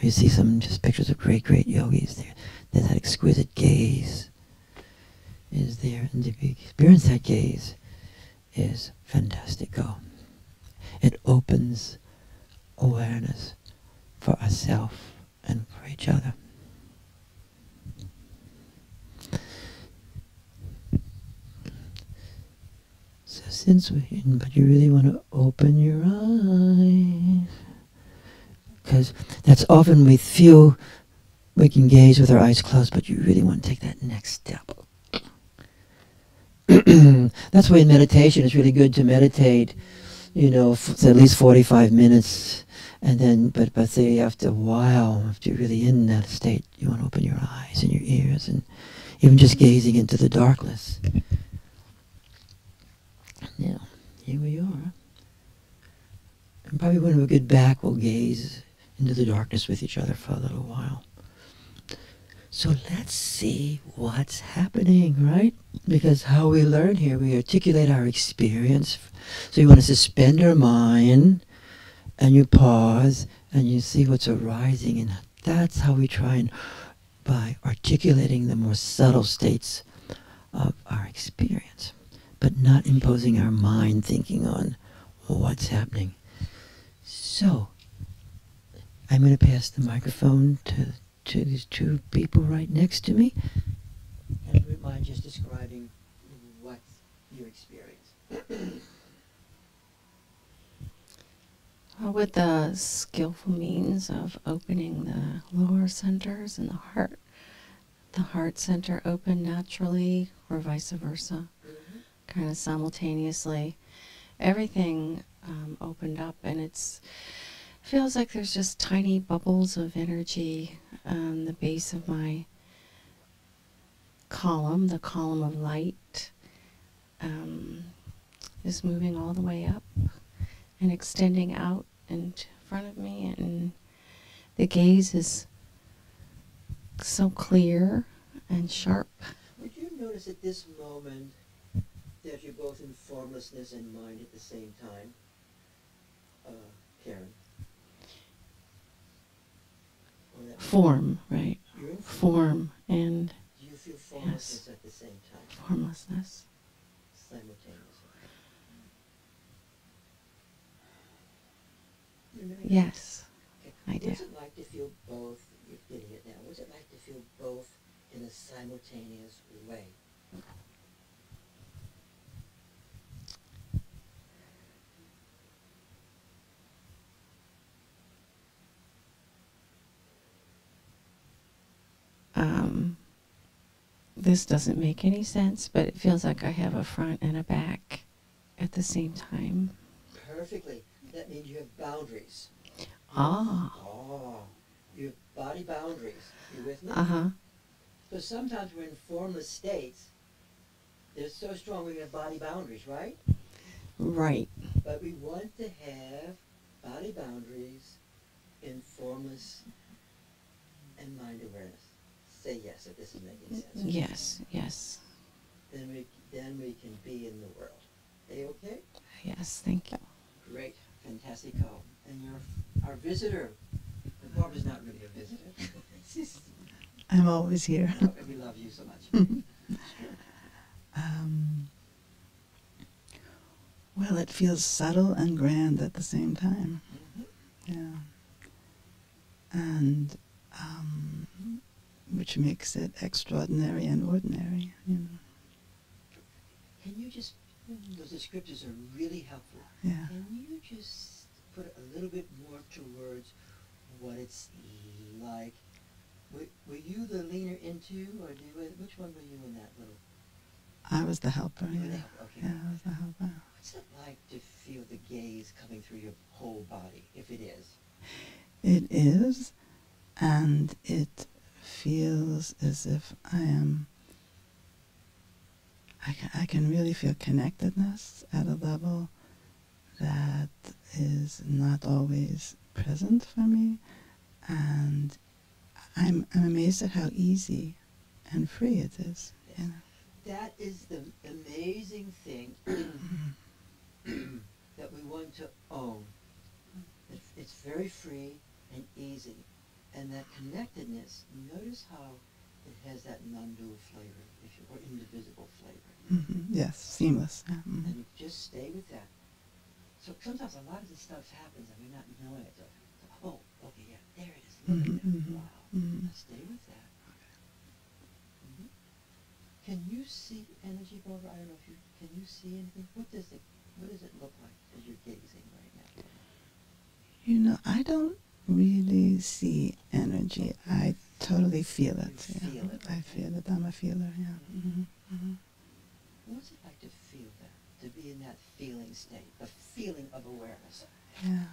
you see some just pictures of great yogis there, there's that exquisite gaze is there, and to experience that gaze is fantastico. It opens awareness for ourselves and for each other. So since but you really want to open your eyes, because that's often we feel we can gaze with our eyes closed, but you really want to take that next step. That's why in meditation it's really good to meditate, at least 45 minutes, and then, but say after a while, after you're really in that state, you want to open your eyes and your ears, and even just gazing into the darkness. Now, here we are. And probably when we get back, we'll gaze into the darkness with each other for a little while. So let's see what's happening, right? Because how we learn here, we articulate our experience. So you want to suspend our mind, and you pause, and you see what's arising, and that's how we try and, by articulating the more subtle states of our experience, but not imposing our mind thinking on what's happening. So, I'm going to pass the microphone to these two people right next to me. And if you would mind just describing what your experience. With the skillful means of opening the lower centers and the heart center open naturally, or vice versa, kind of simultaneously. Everything opened up, and feels like there's just tiny bubbles of energy on the base of my column. The column of light is moving all the way up and extending out in front of me, and the gaze is so clear and sharp. Would you notice at this moment that you're both in formlessness and mind at the same time? Karen? Form, right? You're in form, and do you feel formlessness at the same time? Formlessness. Simultaneously. Yes, Okay. I do. What's it like to feel both? You're getting it now. What's it like to feel both in a simultaneous way? This doesn't make any sense, but it feels like I have a front and a back at the same time. Perfectly. That means you have boundaries. Ah. Oh. You have body boundaries. You with me? Uh-huh. So sometimes we're in formless states. They're so strong we have body boundaries, right? Right. But we want to have body boundaries in formless and mind awareness. Say yes if this is making sense. Yes, yes. Then we can be in the world. Are you okay? Yes, thank you. Great. Fantastico. And you're our visitor. And Barbara's not really a visitor. I'm always here. Oh, we love you so much. Well, it feels subtle and grand at the same time. Yeah. And which makes it extraordinary and ordinary, Can you just, those descriptors are really helpful. Yeah. Can you just put a little bit more towards what it's like? Were you the leaner into, or which one were you in that little? I was the helper, You were yeah. the helper, okay. Yeah, I was the helper. What's it like to feel the gaze coming through your whole body, if it is? It is, and it feels as if I can really feel connectedness at a level that is not always present for me, and I'm amazed at how easy and free it is. Yes. You know? That is the amazing thing that we want to own. It's very free and easy. And that connectedness, notice how it has that non-dual flavor, or indivisible flavor. Yes, seamless. Yeah. And you just stay with that. So sometimes a lot of this stuff happens and we're not knowing it. So, oh, okay, yeah, Stay with that. Can you see energy, Barbara? I don't know if you can you see anything. What does it look like as you're gazing right now? You know, I don't really see energy. I totally feel it. You feel it. I feel it. I'm a feeler. Yeah. What's it like to feel that? To be in that feeling state, the feeling of awareness. Yeah.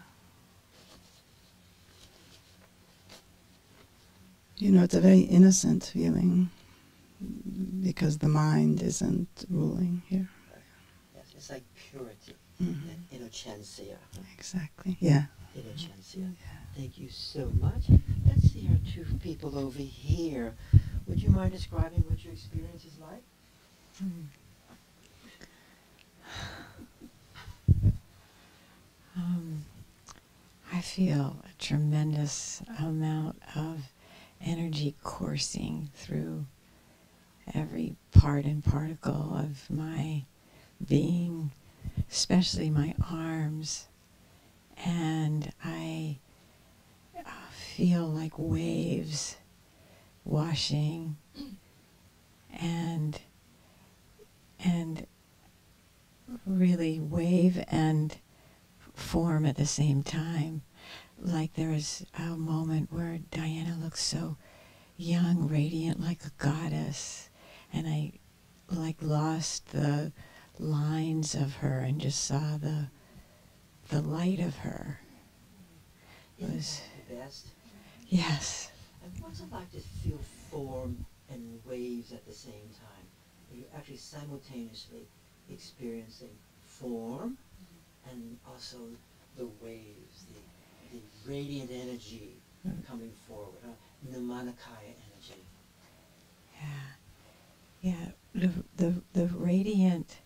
You know, it's a very innocent feeling because the mind isn't ruling here. Yes, it's like purity, Mm-hmm. innocencia. Exactly. Yeah. Innocencia. Yeah. Thank you so much. Let's see our two people over here. Would you mind describing what your experience is like? I feel a tremendous amount of energy coursing through every part and particle of my being, especially my arms. And I feel like waves washing and really wave and form at the same time. Like there was a moment where Diana looked so young, radiant, like a goddess, and I like lost the lines of her and just saw the light of her. It was the best. Yes. And what's it like to feel form and waves at the same time? You're actually simultaneously experiencing form and also the waves, the radiant energy coming forward, Nirmanakaya energy. Yeah. The radiant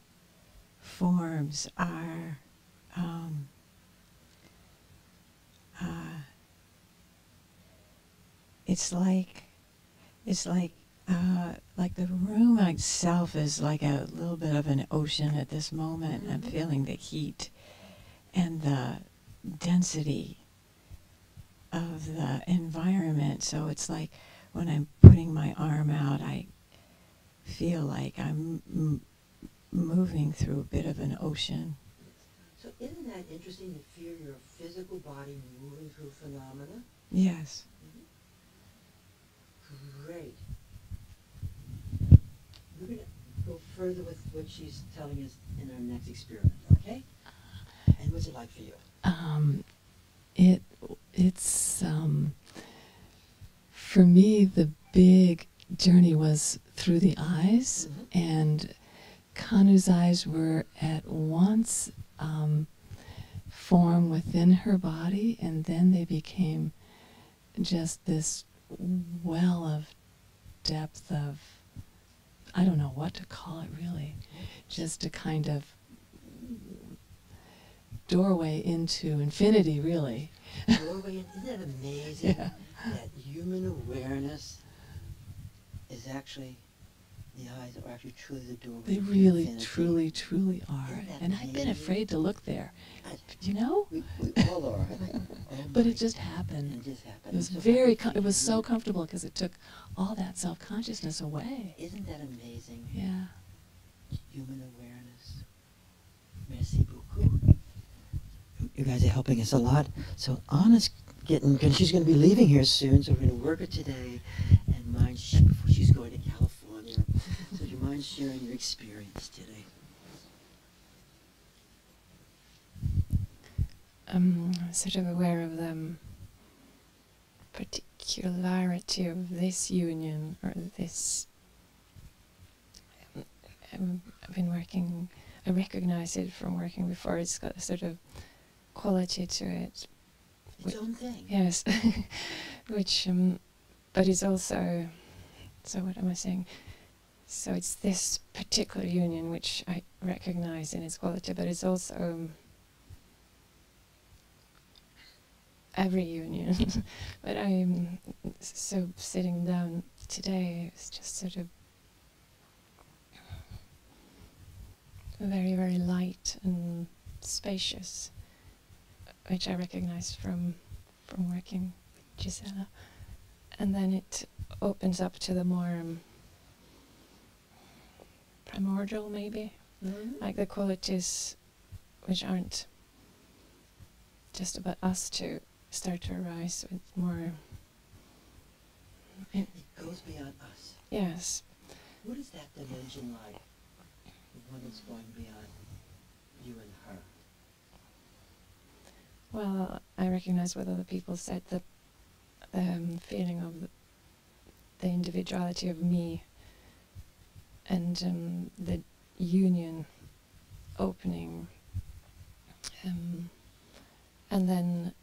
forms are it's like the room itself is like a little bit of an ocean at this moment. I'm feeling the heat and the density of the environment. So it's like when I'm putting my arm out, I feel like I'm moving through a bit of an ocean. So isn't that interesting to feel your physical body moving through phenomena? Yes. Great. We're going to go further with what she's telling us in our next experiment, okay? And what's it like for you? It's for me, the big journey was through the eyes, and Kanu's eyes were at once form within her body, and then they became just this well of depth of, I don't know what to call it really, just a kind of doorway into infinity, really. Doorway, isn't that amazing? Yeah. That human awareness is actually, the eyes are actually truly the doorway. They to really, infinity. truly are. Isn't that And I've been amazing? afraid to look there. You know? We all are. Oh But my it just happened. It just happened. It was I'm so very, happy for it was you. so comfortable because it took all that self-consciousness away. Isn't that amazing? Yeah. Human awareness. Merci beaucoup. You guys are helping us a lot. So Anna's she's going to be leaving here soon, so we're going to work her today. And before she's going to California. So do you mind sharing your experience today? I'm sort of aware of the particularity of this union, or this. I've been working. I recognize it from working before. It's got a sort of quality to it. Its own thing. Yes, which, but it's also. So what am I saying? So it's this particular union which I recognize in its quality, but it's also every union. But I'm so sitting down today, it's just sort of very, very light and spacious, which I recognize from working Gisela. And then it opens up to the more primordial, maybe, like the qualities which aren't just about us to start to arise with more. It goes beyond us. Yes. What is that dimension like? The one that's going beyond you and her? Well, I recognize what other people said, the feeling of the individuality of me and the union opening, and then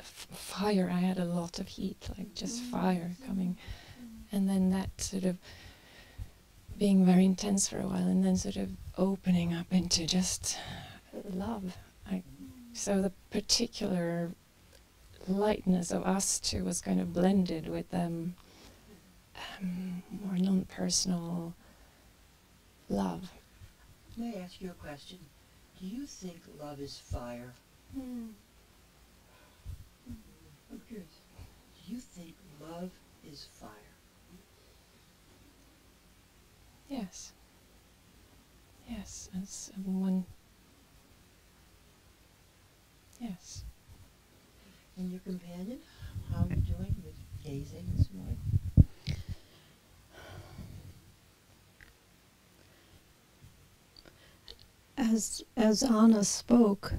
fire. I had a lot of heat, like just fire coming, and then that sort of being very intense for a while, and then sort of opening up into just love. So the particular lightness of us two was kind of blended with more non-personal love. May I ask you a question? Do you think love is fire? I'm curious. Do you think love is fire? Yes. Yes, as one. Yes. And your companion? How are you doing with gazing this morning? As Anna spoke,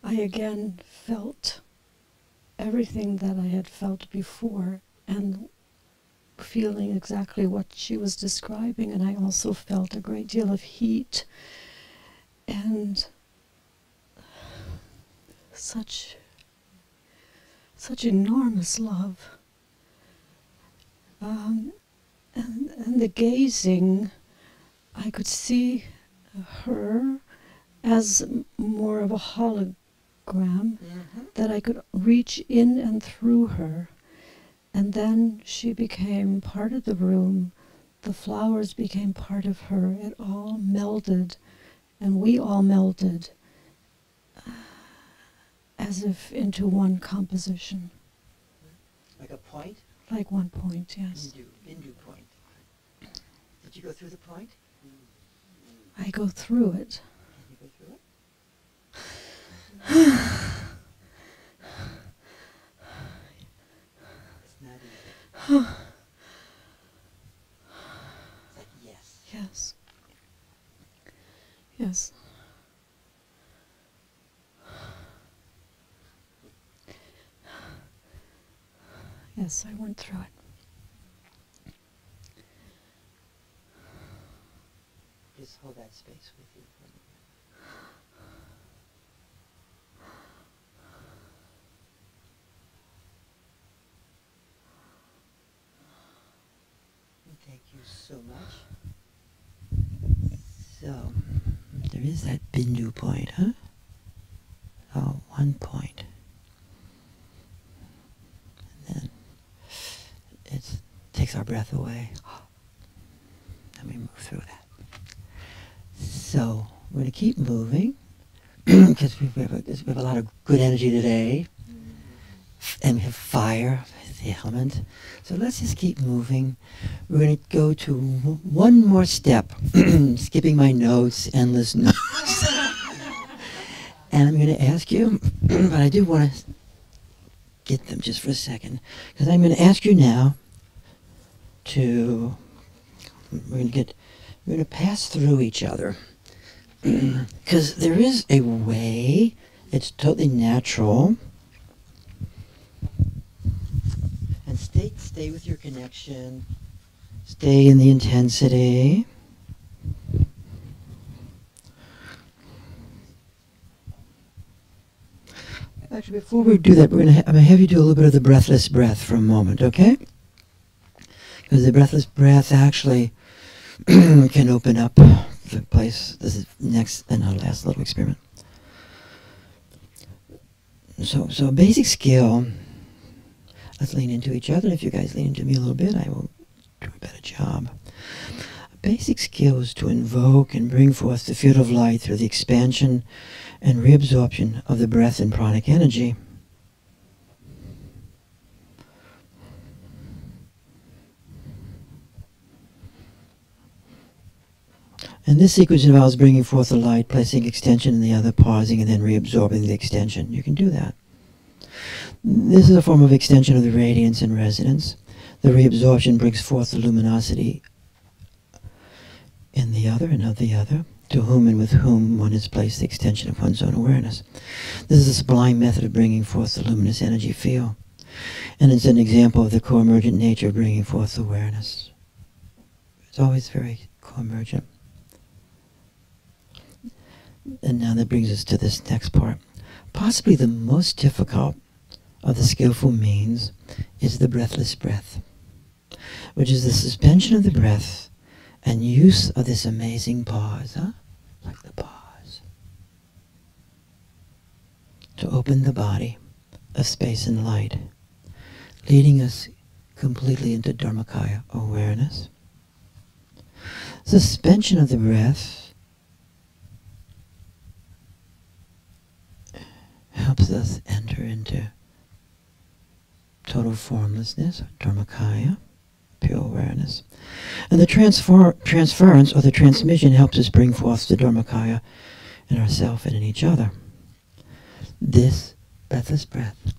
I again felt everything that I had felt before, and feeling exactly what she was describing, and I also felt a great deal of heat and such enormous love. And the gazing, I could see her as more of a hologram that I could reach in and through her. And then she became part of the room. The flowers became part of her. It all melded, and we all melded as if into one composition. Like a point? Like one point, yes. Bindu point. Did you go through the point? I go through it. Can you go through it? It's not easy. It's like yes. Yes. Yes. Yes, I went through it. Just hold that space with you for a minute. Thank you so much. So, there is that Bindu point, huh? Oh, one point. And then it takes our breath away. Let me move through that. So, we're going to keep moving because we have a lot of good energy today. And we have fire, the element. So let's just keep moving. We're going to go to one more step. Skipping my notes, endless notes. And I'm going to ask you, but I do want to get them just for a second, because I'm going to ask you now to, we're going to pass through each other. Because there is a way, it's totally natural. And stay with your connection. Stay in the intensity. Actually, before we do that, I'm going to have you do a little bit of the breathless breath for a moment, okay? Because the breathless breath actually can open up the place. This is next and our last little experiment. So a basic skill. Let's lean into each other. If you guys lean into me a little bit, I will do a better job. A basic skill is to invoke and bring forth the field of light through the expansion and reabsorption of the breath and pranic energy. And this sequence involves bringing forth the light, placing extension in the other, pausing, and then reabsorbing the extension. You can do that. This is a form of extension of the radiance and resonance. The reabsorption brings forth the luminosity in the other and of the other, to whom and with whom one has placed the extension of one's own awareness. This is a sublime method of bringing forth the luminous energy field. And it's an example of the co-emergent nature of bringing forth awareness. It's always very co-emergent. And now that brings us to this next part. Possibly the most difficult of the skillful means is the breathless breath, which is the suspension of the breath and use of this amazing pause, like the pause, to open the body of space and light, leading us completely into Dharmakaya awareness. Suspension of the breath helps us enter into total formlessness, Dharmakaya, pure awareness. And the transference or the transmission helps us bring forth the Dharmakaya in ourselves and in each other. This breathless breath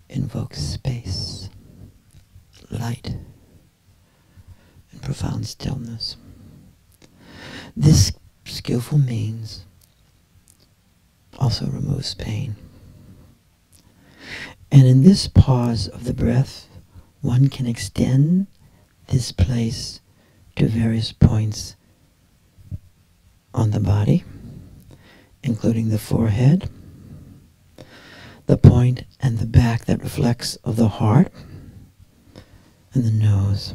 invokes space, light, and profound stillness. This skillful means also removes pain. And in this pause of the breath, one can extend this place to various points on the body, including the forehead, the point and the back that reflects of the heart, and the nose.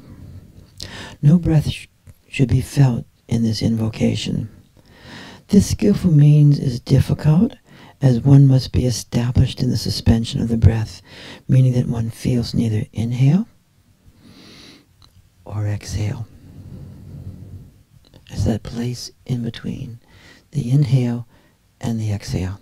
No breath should be felt in this invocation. This skillful means is difficult, as one must be established in the suspension of the breath, meaning that one feels neither inhale or exhale. It's that place in between the inhale and the exhale.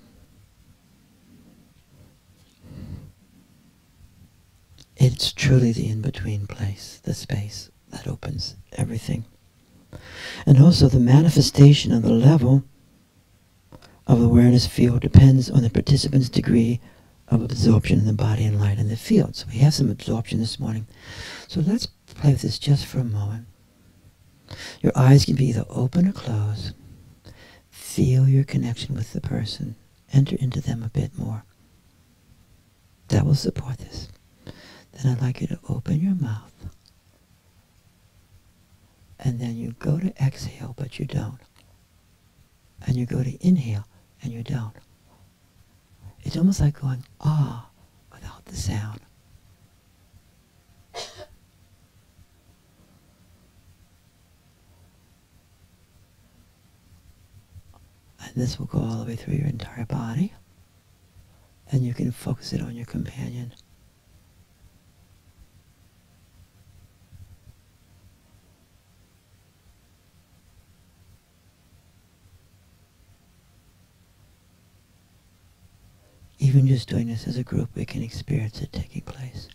It's truly the in-between place, the space that opens everything. And also the manifestation of the level of awareness field depends on the participant's degree of absorption in the body and light in the field. So we have some absorption this morning. So let's play with this just for a moment. Your eyes can be either open or closed. Feel your connection with the person. Enter into them a bit more. That will support this. Then I'd like you to open your mouth. And then you go to exhale, but you don't. And you go to inhale, and you don't. It's almost like going, ah, without the sound. And this will go all the way through your entire body. And you can focus it on your companion. Even just doing this as a group, we can experience it taking place.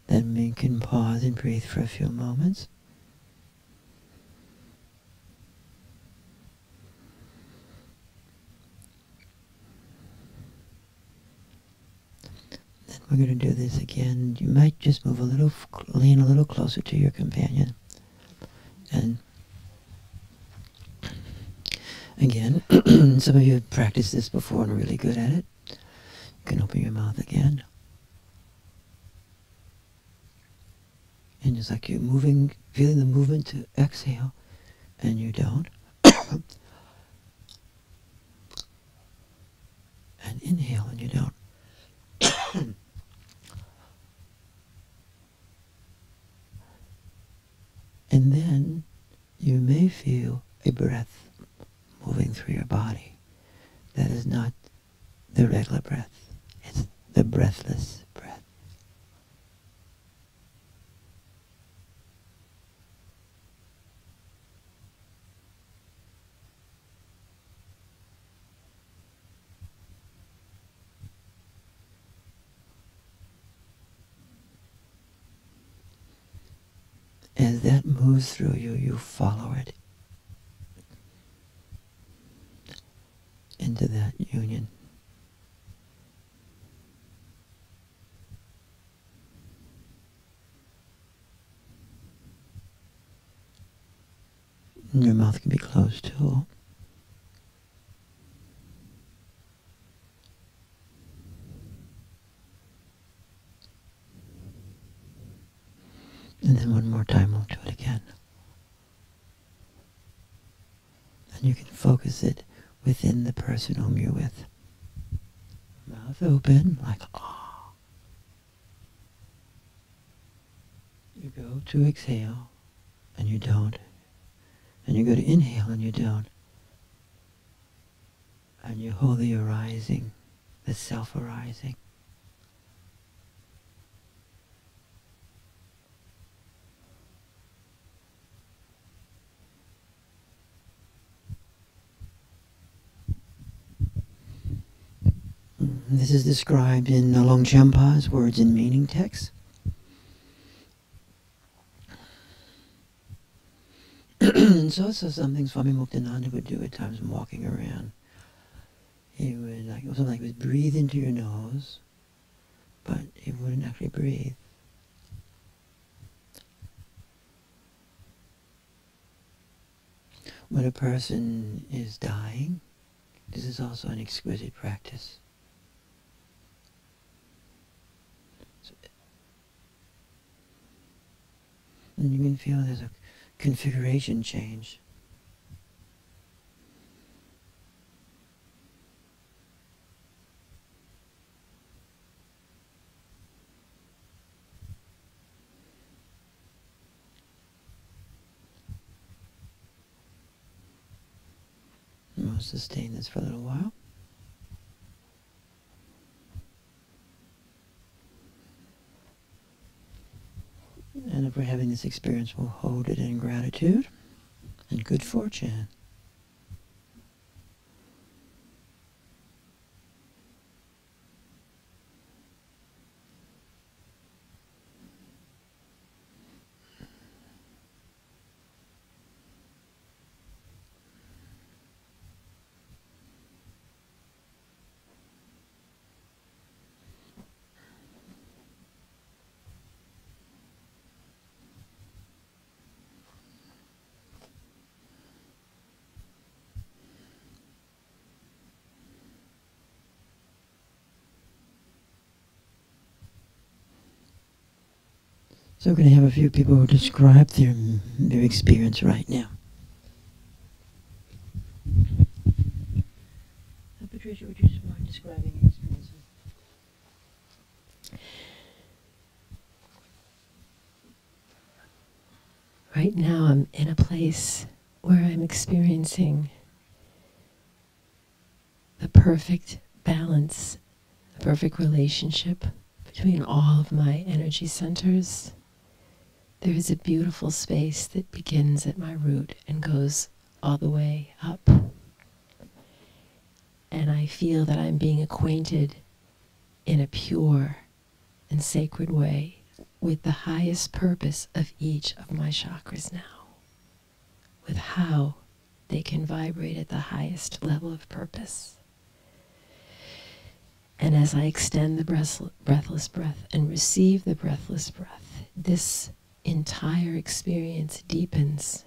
Then we can pause and breathe for a few moments. We're going to do this again. You might just move a little, lean a little closer to your companion. And again, some of you have practiced this before and are really good at it. You can open your mouth again. And just like you're moving, feeling the movement to exhale, and you don't. And inhale, and you don't. And then you may feel a breath moving through your body. That is not the regular breath. It's the breathless breath. moves through you, you follow it into that union. And your mouth can be closed too. And then one more time we'll do it again. And you can focus it within the person whom you're with. Mouth open, like ah. You go to exhale, and you don't. And you go to inhale, and you don't. And you hold the arising, the self-arising. This is described in Longchenpa's Words and Meaning text. And it's also something Swami Muktananda would do at times when walking around. He would something like was breathe into your nose, but he wouldn't actually breathe. When a person is dying, this is also an exquisite practice. And you can feel there's a configuration change. And we'll sustain this for a little while. And if we're having this experience, we'll hold it in gratitude and good fortune. So we're going to have a few people who describe their experience right now. Patricia, would you mind describing your experience? Right now I'm in a place where I'm experiencing the perfect balance, the perfect relationship between all of my energy centers. There is a beautiful space that begins at my root and goes all the way up. And I feel that I'm being acquainted in a pure and sacred way with the highest purpose of each of my chakras now, with how they can vibrate at the highest level of purpose. And as I extend the breathless breath and receive the breathless breath, this entire experience deepens.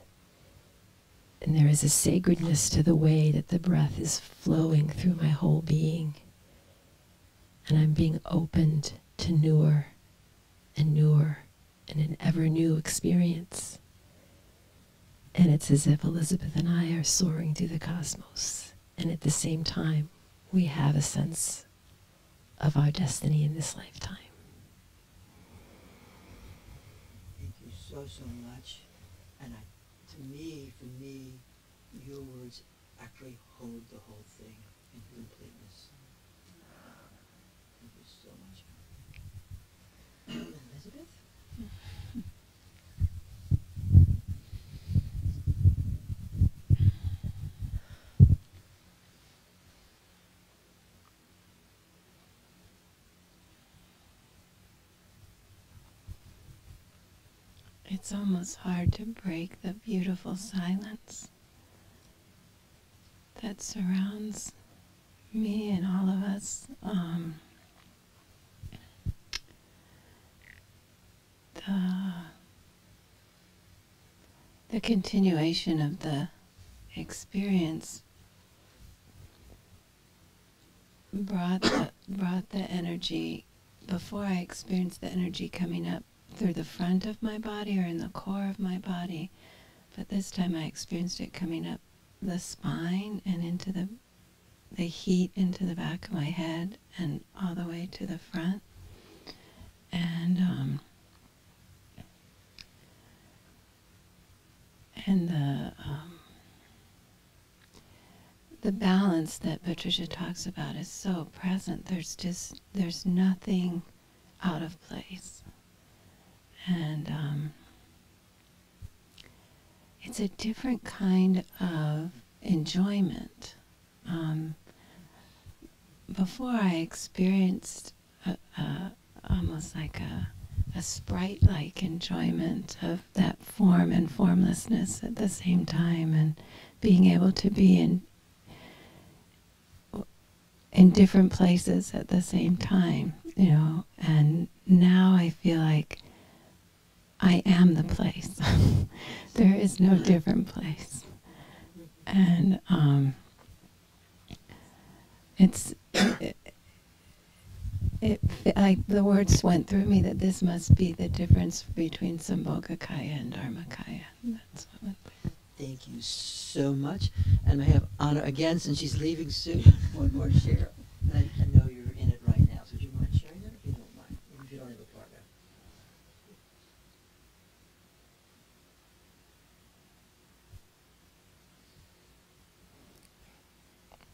And there is a sacredness to the way that the breath is flowing through my whole being. And I'm being opened to newer and an ever new experience. And it's as if Elizabeth and I are soaring through the cosmos. And at the same time, we have a sense of our destiny in this lifetime. Thank you so much. And for me, your words actually hold the whole thing in completeness. Thank you so much. Elizabeth? it's almost hard to break the beautiful silence that surrounds me and all of us. The continuation of the experience brought the energy. Before I experienced the energy coming up through the front of my body or in the core of my body, but this time I experienced it coming up the spine and into the heat into the back of my head and all the way to the front. And the balance that Patricia talks about is so present. There's nothing out of place. And it's a different kind of enjoyment. Before I experienced almost like a sprite-like enjoyment of that form and formlessness at the same time, and being able to be in different places at the same time, you know. And now I feel like I am the place. There is no different place. And the words went through me that this must be the difference between Sambhogakaya and Dharmakaya. That's what went through. Thank you so much. And I have Anna again, since she's leaving soon. One more share. I know you're in it right now, so do you mind sharing that if you don't mind? Even if you don't have a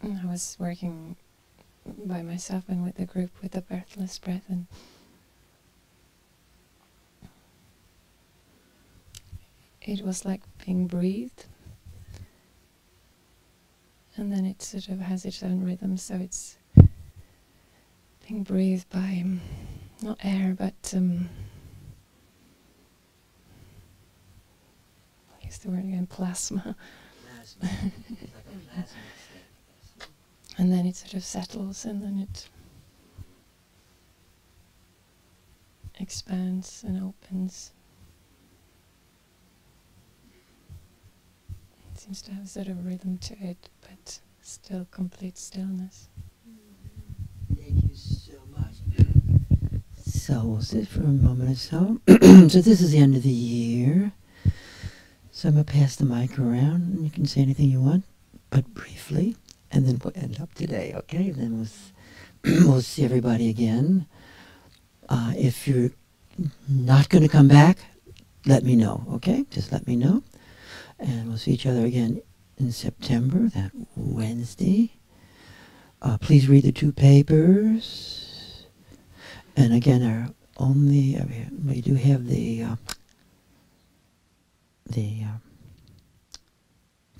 partner. I was working by myself and with the group with the breathless breath, and it was like being breathed, and then it sort of has its own rhythm, so it's being breathed by not air but I use the word again, plasma. It's like a plasma state. And then it sort of settles, and then it expands and opens. It seems to have sort of rhythm to it, but still complete stillness. Thank you so much. So we'll sit for a moment or so. So this is the end of the year. So I'm going to pass the mic around, and you can say anything you want, but briefly. And then we'll end up today, okay? And then we'll see everybody again. If you're not going to come back, let me know, okay? Just let me know. And we'll see each other again in September, that Wednesday. Please read the 2 papers. And again, we do have the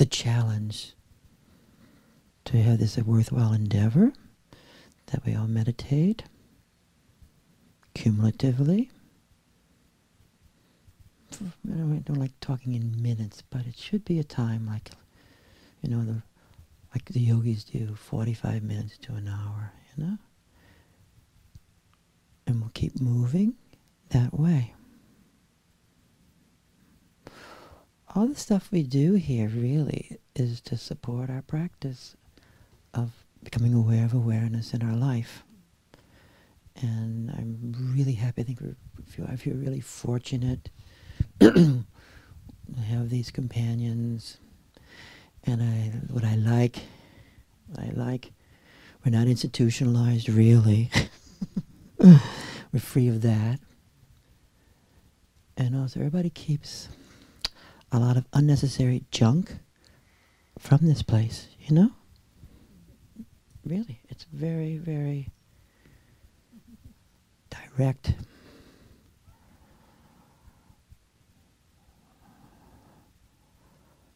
challenge to have this a worthwhile endeavor, that we all meditate cumulatively. I don't like talking in minutes, but it should be a time like, like the yogis do, 45 minutes to an hour, And we'll keep moving that way. All the stuff we do here really is to support our practice of becoming aware of awareness in our life. And I'm really happy. I feel really fortunate to have these companions. And what I like, we're not institutionalized, really. We're free of that. And also everybody keeps a lot of unnecessary junk from this place, Really, it's very, very direct.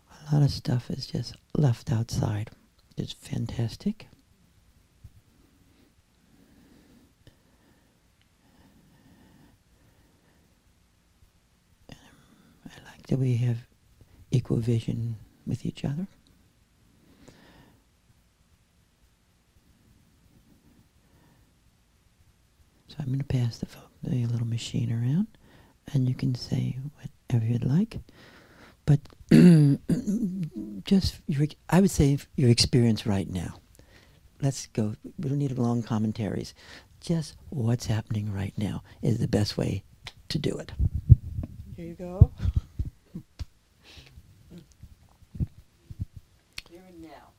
A lot of stuff is just left outside. It's fantastic. that we have equal vision with each other. So I'm going to pass the little machine around, and you can say whatever you'd like. But just, I would say your experience right now. Let's go. We don't need long commentaries. Just what's happening right now is the best way to do it. Here you go. Here and now.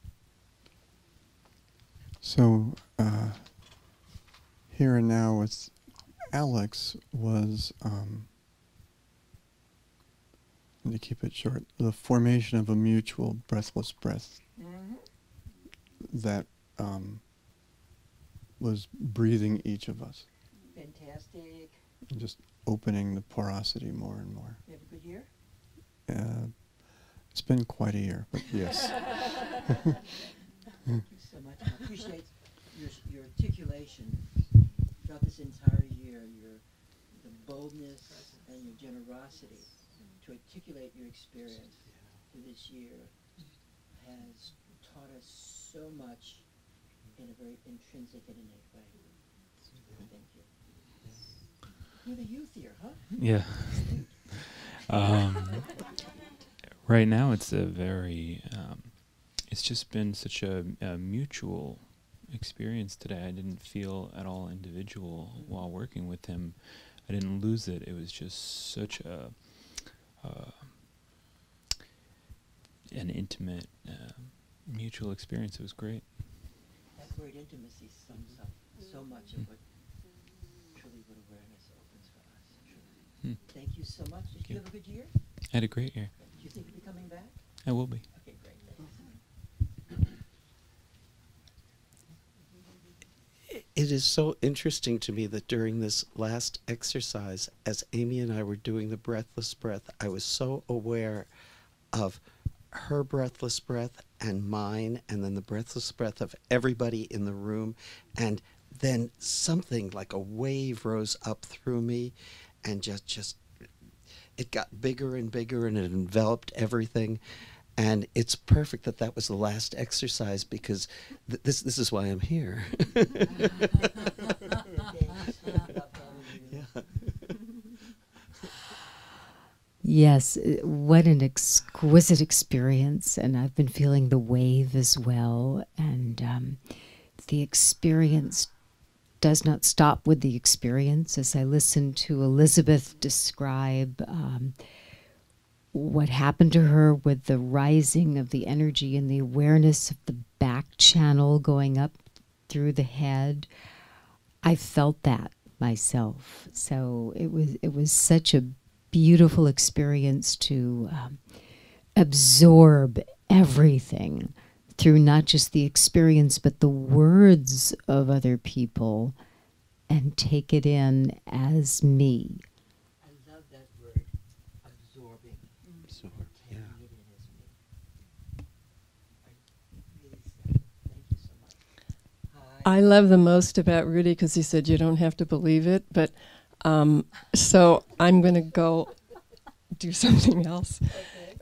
So, here and now with Alex was, to keep it short, the formation of a mutual breathless breath that was breathing each of us. Fantastic. And just opening the porosity more and more. You have a good year? It's been quite a year, but yes. Thank you so much. I appreciate your articulation throughout this entire year, the boldness and your generosity to articulate your experience through this year has taught us so much in a very intrinsic and innate way. Thank you. You're the youth here, huh? Yeah. Right now, it's a very, it's just been such a mutual experience today. I didn't feel at all individual while working with him. I didn't lose it. It was just such an intimate, mutual experience. It was great. That word intimacy sums up so much of what awareness opens for us. Truly. Thank you so much. Did you have a good year? I had a great year. Do you think you'll be coming back? I will be. Okay, great. It is so interesting to me that during this last exercise, as Amy and I were doing the breathless breath, I was so aware of her breathless breath and mine, and then the breathless breath of everybody in the room. And then something like a wave rose up through me, and just it got bigger and bigger, and it enveloped everything. And it's perfect that that was the last exercise, because this is why I'm here. Yes, what an exquisite experience, and I've been feeling the wave as well, and the experience does not stop with the experience. As I listen to Elizabeth describe what happened to her with the rising of the energy and the awareness of the back channel going up through the head, I felt that myself. So it was such a beautiful experience to absorb everything through not just the experience but the words of other people and take it in as me. I love that word, absorbing. Absorb, yeah. Taking it in as me. Really sad. Thank you so much. Hi. I love the most about Rudy because he said you don't have to believe it, but so I'm going to go do something else. Okay.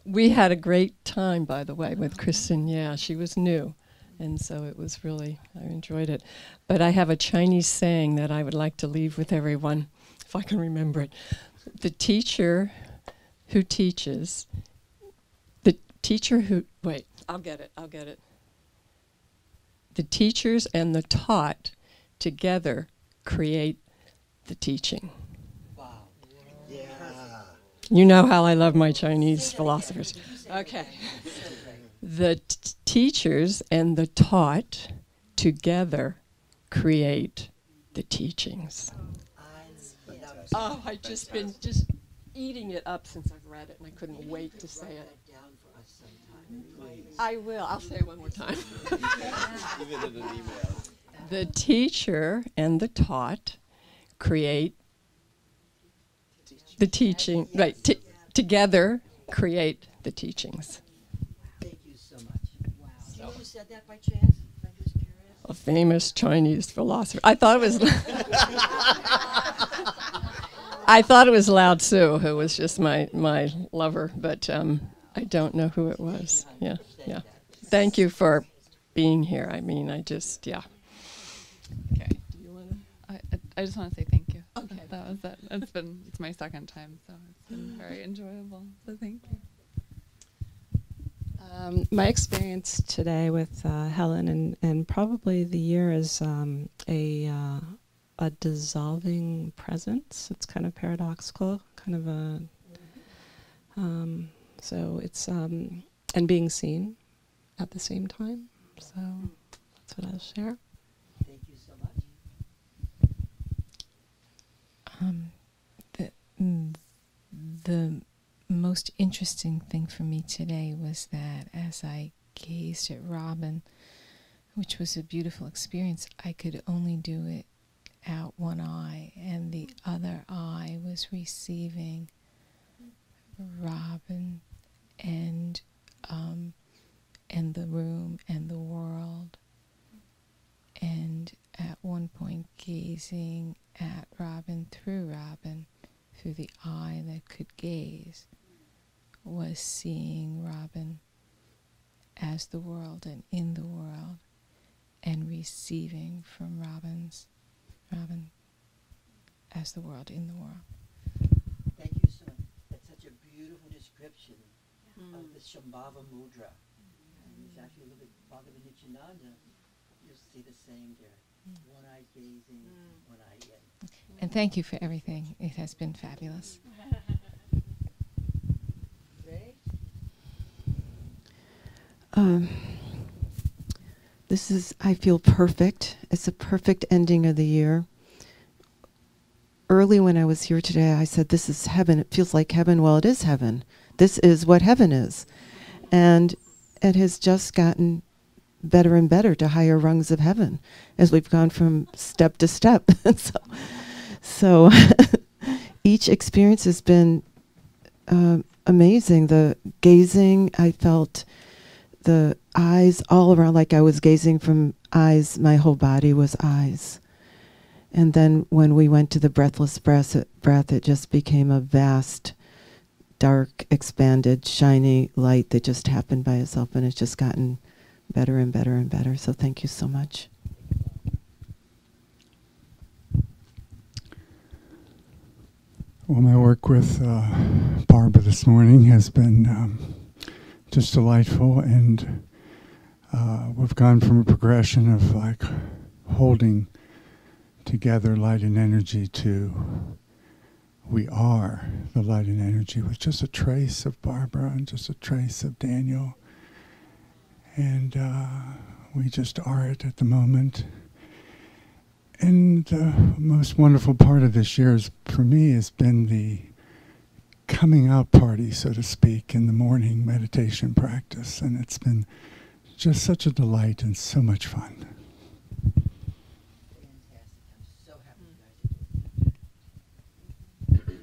We had a great time, by the way, with Kristen. Yeah, she was new, and so it was really, I enjoyed it. But I have a Chinese saying that I would like to leave with everyone, if I can remember it. The teacher who teaches, wait, I'll get it. The teachers and the taught together create the teaching. Wow. Yeah. You know how I love my Chinese philosophers. Okay. The teachers and the taught together create the teachings. Oh, I've just been eating it up since I've read it, and I couldn't wait to say it. I will. I'll say it one more time. Give it in an email. The teacher and the taught create the teaching, right, together create the teachings. Thank you so much. Wow. Do you know who said that by chance? I'm just curious. A famous Chinese philosopher. I thought it was... I thought it was Lao Tzu, who was just my lover, but I don't know who it was. Yeah, yeah. Thank you for being here. I mean, I just, yeah. Okay. Do you want to? I just want to say thank you. Okay. That was it. It's my second time, so it's been very enjoyable. So thank you. My experience today with Helen and probably the year is a dissolving presence. It's kind of paradoxical, kind of a so it's and being seen at the same time. So that's what I'll share. Thank you so much. The most interesting thing for me today was that as I gazed at Robin, which was a beautiful experience, I could only do it out one eye, and the other eye was receiving Robin and the room and the world, and at one point gazing at Robin, through the eye that could gaze, was seeing Robin as the world and in the world, and receiving from Robin as the world in the world. Thank you, son. That's such a beautiful description of the Shambhava Mudra. And it's actually a little bit Bhagavad Nityananda. You'll see the same there. One eye gazing, one eye in. And thank you for everything. It has been fabulous. This is, I feel perfect. It's a perfect ending of the year. Early when I was here today, I said, this is heaven. It feels like heaven. Well, it is heaven. This is what heaven is. And it has just gotten better and better to higher rungs of heaven as we've gone from step to step. So each experience has been amazing. The gazing, I felt the eyes all around, like I was gazing from eyes. My whole body was eyes. And then when we went to the breathless breath, it just became a vast, dark, expanded, shiny light that just happened by itself, and it's just gotten better and better and better. So thank you so much. Well, my work with Barbara this morning has been just delightful, and we've gone from a progression of like holding together light and energy to we are the light and energy, with just a trace of Barbara and just a trace of Daniel, and we just are it at the moment. And the most wonderful part of this year for me has been the coming out party, so to speak, in the morning meditation practice. And it's been just such a delight and so much fun. Fantastic. I'm so happy you guys are doing it.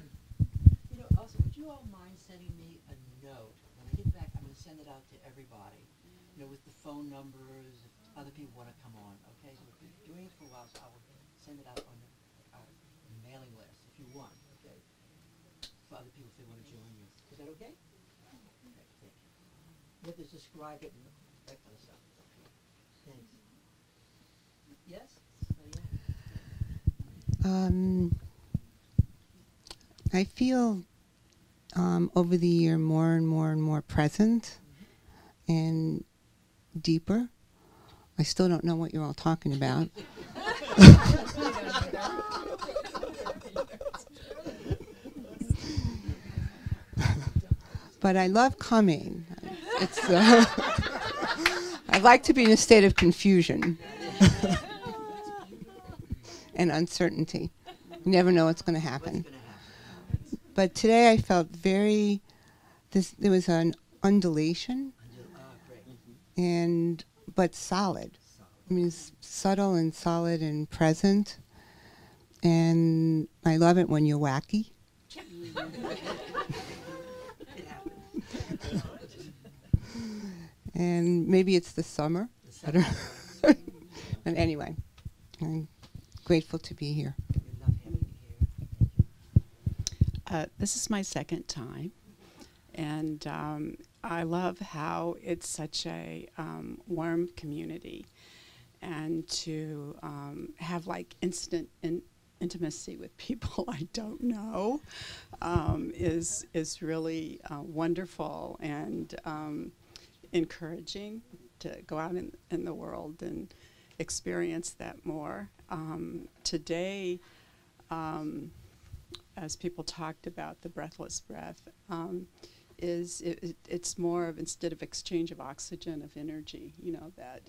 You know, also, would you all mind sending me a note? When I get back, I'm going to send it out to everybody, you know, with the phone numbers, if other people want to come on, okay? So we've been doing it for a while, so I will send it out on our mailing list if you want, okay? For other people if they want to join you. Is that okay? Okay, thank you. You have to describe it and that kind of stuff. Thanks. Yes? I feel over the year more and more present and deeper. I still don't know what you're all talking about. But I love coming. It's I like to be in a state of confusion and uncertainty. You never know what's going to happen. But today I felt there was an undulation, but solid. I mean, it's subtle and solid and present. And I love it when you're wacky. And maybe it's the summer. I don't know. But anyway, I'm grateful to be here. We love having you here. this is my second time, and I love how it's such a warm community, and to have like instant intimacy with people I don't know is really wonderful and encouraging to go out in the world and experience that more. Today, as people talked about the breathless breath, it's more of, instead of exchange of oxygen, of energy, you know, that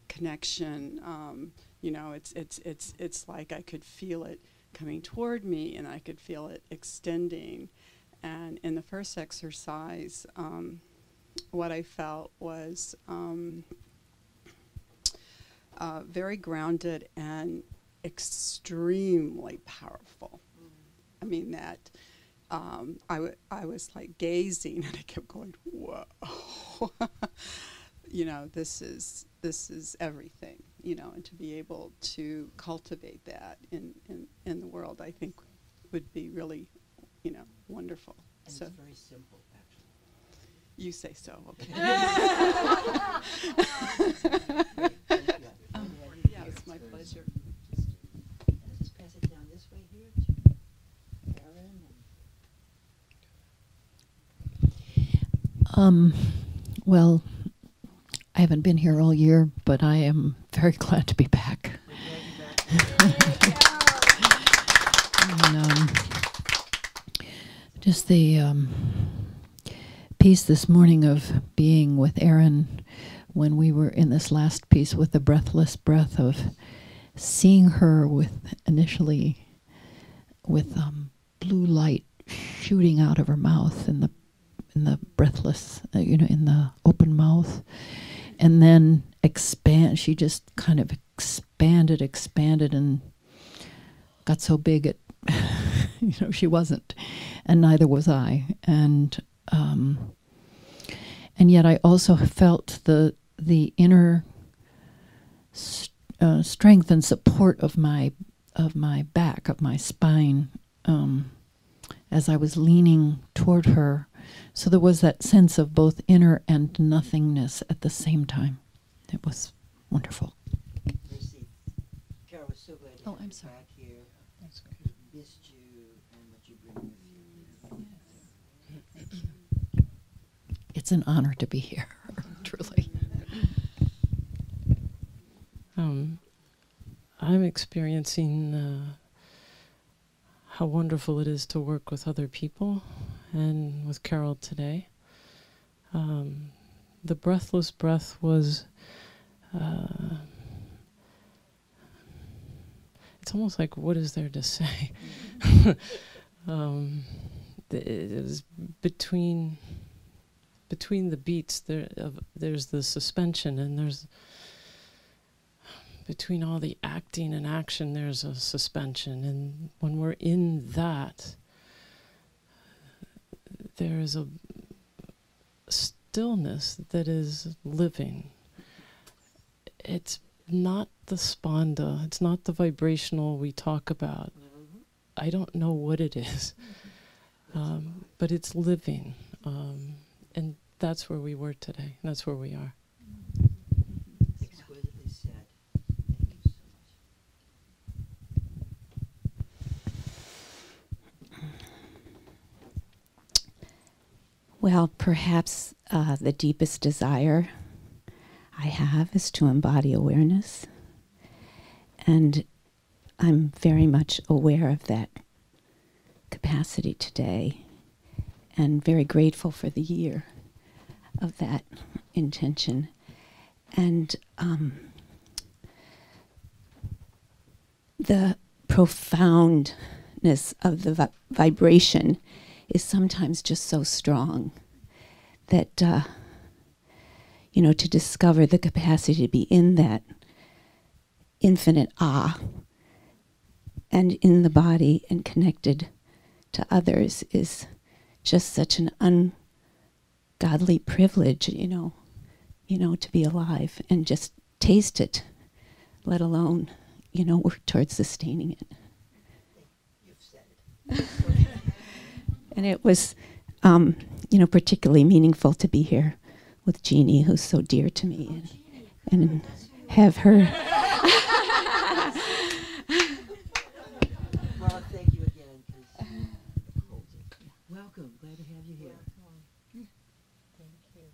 connection, you know, it's like I could feel it coming toward me and I could feel it extending. And in the first exercise, what I felt was very grounded and extremely powerful. I mean that I was like gazing and I kept going, whoa. You know, this is everything, you know, and to be able to cultivate that in the world, I think would be really, you know, wonderful. And so it's very simple, actually. You say so, okay. Yeah, it's my pleasure. Just pass it down this way here to Aaron. Well, I haven't been here all year, but I am very glad to be back. And, just the piece this morning of being with Erin when we were in this last piece with the breathless breath, of seeing her with initially with blue light shooting out of her mouth in the breathless, you know, in the open mouth, and then expand. She just kind of expanded, and got so big it, you know, she wasn't, and neither was I, and yet I also felt the inner strength and support of my back, of my spine, as I was leaning toward her. So there was that sense of both inner and nothingness at the same time. It was wonderful. Carol, was so glad to have I'm you sorry. back here. That's okay. Missed you and what you bring with you. Yes. It's an honor to be here, truly. I'm experiencing how wonderful it is to work with other people, and with Carol today. The breathless breath was, it's almost like, what is there to say? It was between the beats, there's the suspension, and there's, between all the acting and action, there's a suspension. And when we're in that, there is a stillness that is living. It's not the spanda, it's not the vibrational we talk about. I don't know what it is, but it's living. And that's where we were today. That's where we are. Exquisitely said. Thank you so much. Well, perhaps the deepest desire I have is to embody awareness. And I'm very much aware of that capacity today, and very grateful for the year of that intention. And the profoundness of the vibration is sometimes just so strong that, you know, to discover the capacity to be in that infinite and in the body and connected to others is just such an ungodly privilege, you know, to be alive and just taste it, let alone, you know, work towards sustaining it. You've said it. And it was, particularly meaningful to be here with Jeannie, who's so dear to me, and have her. Well, thank you again. Welcome. Glad to have you here. Thank you.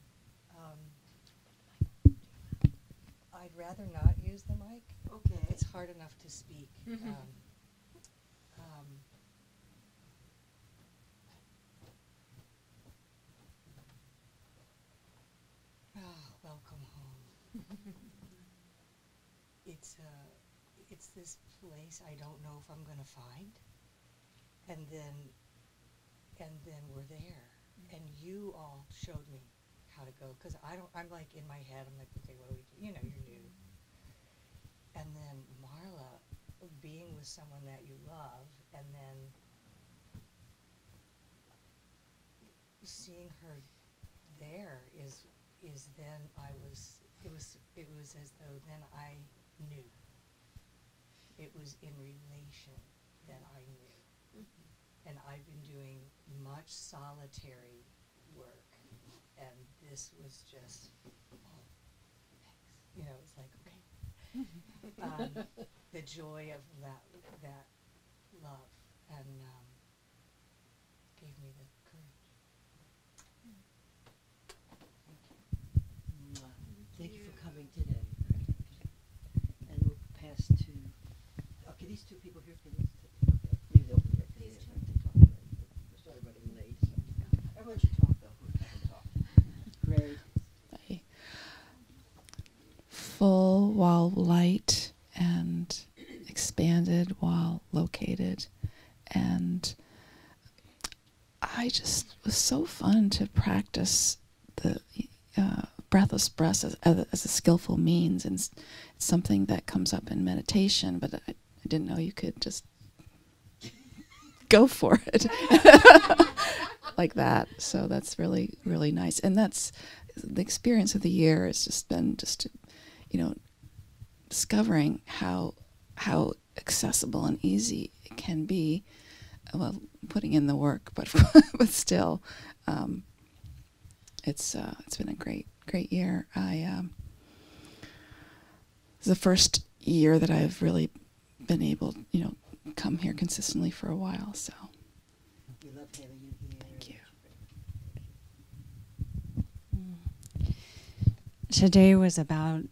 I'd rather not use the mic. Okay. It's hard enough to speak. Welcome home. It's this place I don't know if I'm going to find, and then we're there, and you all showed me how to go, because I'm like in my head, I'm like, okay, what do we do? You're new. And then Marla, being with someone that you love, and then seeing her there is then it was as though then I knew. It was in relation that I knew. And I've been doing much solitary work, and this was just, it's like, okay. The joy of that love, and gave me the courage. Thank you for coming today. And we'll pass to, okay, these two people here, please. Okay, maybe they'll be here. These two. We're starting running late. Everyone should talk, though. Who hasn't talked? Great. Full while light and expanded while located. And I just, it was so fun to practice the breathless breath as a skillful means, and it's something that comes up in meditation, but I didn't know you could just go for it like that. So that's really, really nice. And that's the experience of the year. Has just been discovering how accessible and easy it can be. Well, putting in the work, but still, it's been a great year. It's the first year that I've really been able, come here consistently for a while. So We love having you here. Thank you. Today was about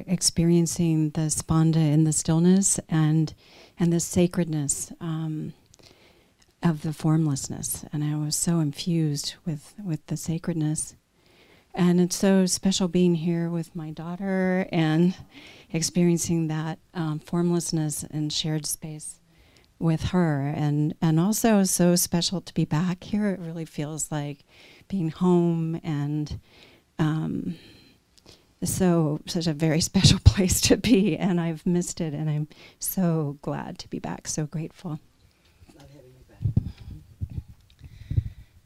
experiencing the spanda in the stillness and the sacredness of the formlessness, and I was so infused with the sacredness. And it's so special being here with my daughter and experiencing that formlessness and shared space with her, and also so special to be back here. It really feels like being home, and such a very special place to be, and I've missed it, and I'm so glad to be back, so grateful.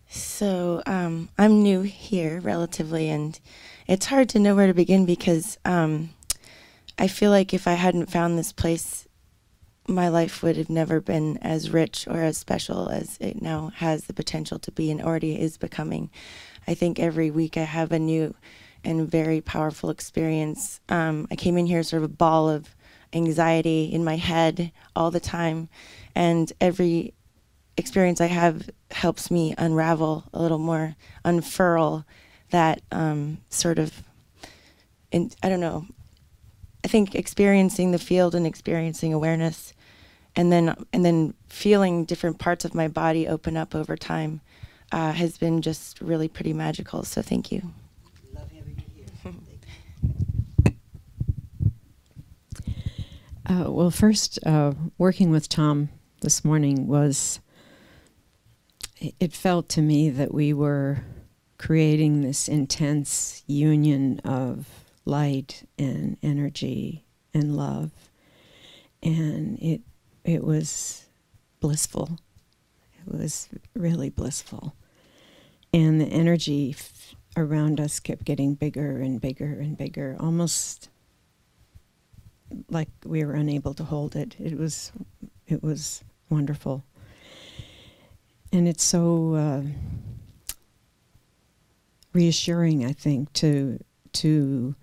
So I'm new here relatively, and it's hard to know where to begin because I feel like if I hadn't found this place, my life would have never been as rich or as special as it now has the potential to be and already is becoming. I think every week I have a new and very powerful experience. I came in here sort of a ball of anxiety in my head all the time, and every experience I have helps me unravel a little more, unfurl that sort of, I don't know, I think experiencing the field and experiencing awareness, and then feeling different parts of my body open up over time has been just really pretty magical. So thank you. Love having you here. Well, first, working with Tom this morning it felt to me that we were creating this intense union of light and energy and love, and it was blissful. It was really blissful, and the energy around us kept getting bigger and bigger and bigger, almost like we were unable to hold it. It was wonderful. it's so reassuring, I think, to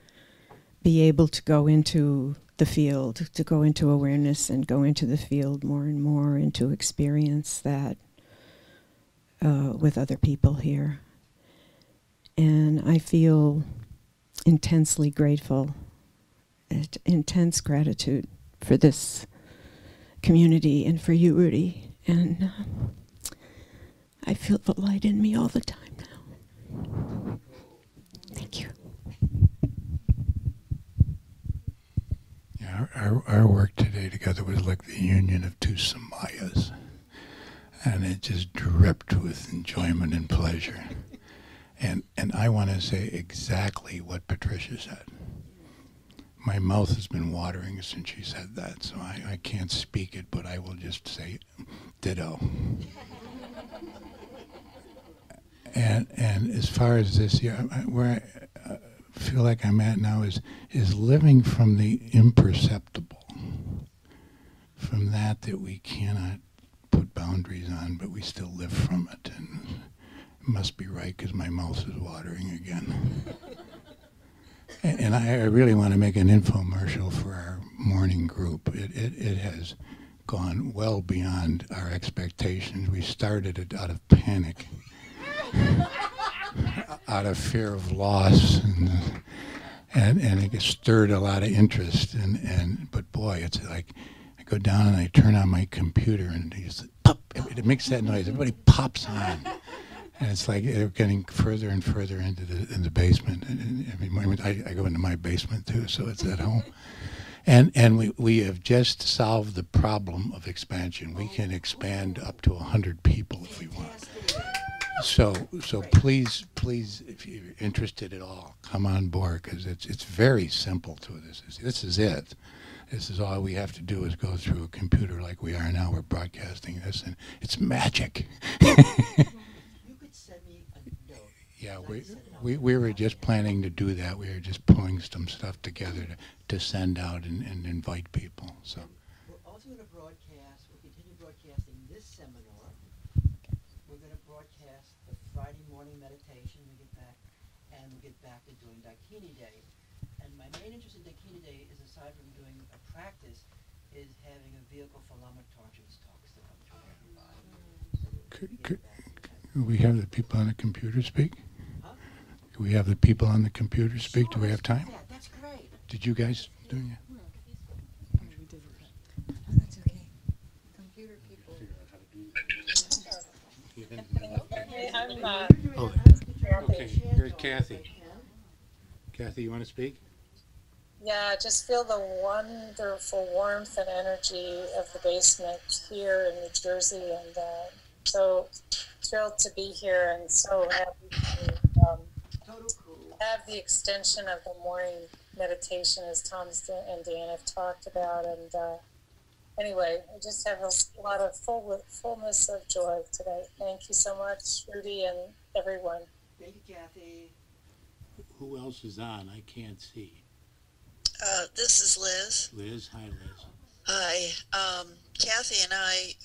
be able to go into the field, to go into awareness and go into the field more and more, and to experience that with other people here. And I feel intensely grateful, intense gratitude for this community and for you, Rudy. And I feel the light in me all the time now. Thank you. Yeah, our work today together was like the union of two samayas. And it just dripped with enjoyment and pleasure. And I want to say exactly what Patricia said. My mouth has been watering since she said that, so I can't speak it, but I will just say ditto. And as far as this, yeah, where I feel like I'm at now is living from the imperceptible, from that we cannot put boundaries on, but we still live from it. And it must be right because my mouth is watering again. And I really want to make an infomercial for our morning group. It has gone well beyond our expectations. We started it out of panic, out of fear of loss, and it stirred a lot of interest. But boy, it's like I go down and I turn on my computer and it makes that noise. Everybody pops on. And it's like they're getting further and further into the basement. And every moment I go into my basement too, so it's at home. And we have just solved the problem of expansion. We can expand up to 100 people if we want. So please, if you're interested at all, come on board, because it's very simple to this. This is it. This is all we have to do is go through a computer like we are now. We're broadcasting this, and it's magic. Yeah, we were just planning to do that. We were just pulling some stuff together to send out and invite people. So we're also going to broadcast. We'll continue broadcasting this seminar. We're going to broadcast the Friday morning meditation. We get back, and we'll get back to doing Dakini Day. And my main interest in Dakini Day is, aside from doing a practice, is having a vehicle for Lama Tarchin's talks to come to everybody. Could we have the people on the computer speak? Do we have the people on the computer speak? Do we have time? Yeah, that's great. Did you guys do it? Oh, that's okay. Computer people. Oh, okay. Here's Kathy. Kathy, you want to speak? Yeah, just feel the wonderful warmth and energy of the basement here in New Jersey, and so thrilled to be here and so happy to have the extension of the morning meditation as Tom and Dan have talked about. And anyway, I just have a lot of fullness of joy today. Thank you so much, Rudy, and everyone. Thank you, Kathy. Who else is on? I can't see. This is Liz. Liz, hi Liz. Hi. Kathy and I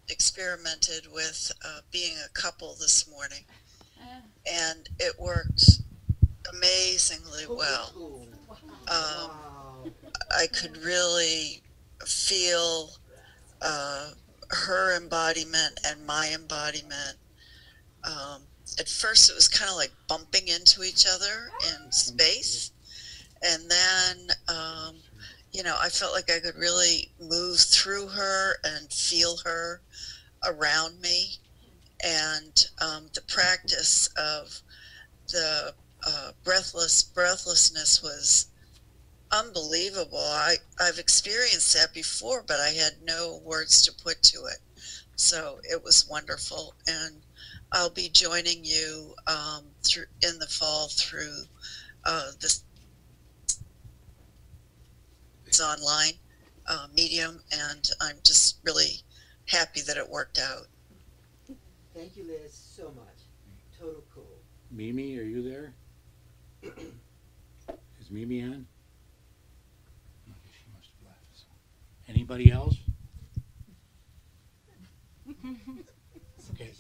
experimented with being a couple this morning, and it worked amazingly well. I could really feel her embodiment and my embodiment. At first it was kind of like bumping into each other in space, and then I felt like I could really move through her and feel her around me. And the practice of the breathlessness was unbelievable. I've experienced that before, but I had no words to put to it. So it was wonderful, and I'll be joining you in the fall through this online medium, and I'm just really happy that it worked out. Thank you, Liz, so much. Total cool. Mimi, are you there? Is Mimi on? Okay, she must have left. So. Anybody else? Okay.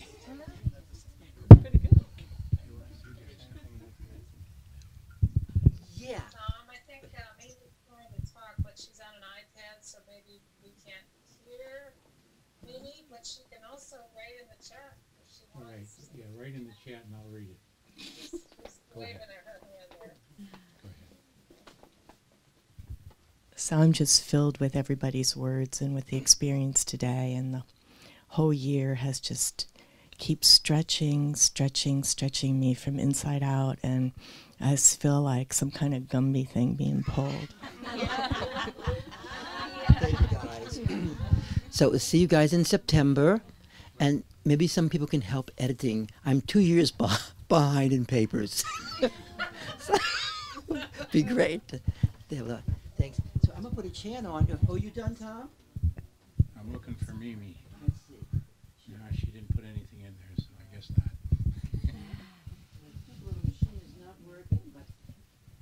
Yeah. I think Amy's trying to talk, but she's on an iPad, so maybe we can't hear Mimi, but she can also write in the chat if she All right. wants. Yeah, write in the chat and I'll read it. She's Go waving ahead. at her hand there. Go ahead. So I'm just filled with everybody's words and with the experience today, and the whole year has just keep stretching me from inside out, and I just feel like some kind of Gumby thing being pulled. Thank you, guys. So see you guys in September, and maybe some people can help editing. I'm 2 years behind in papers. So, be great. Thanks. So I'm gonna put a chant on. Oh, you done, Tom? I'm looking for Mimi. Let's see. No, she didn't put anything in there, so I guess not. The machine is not working, but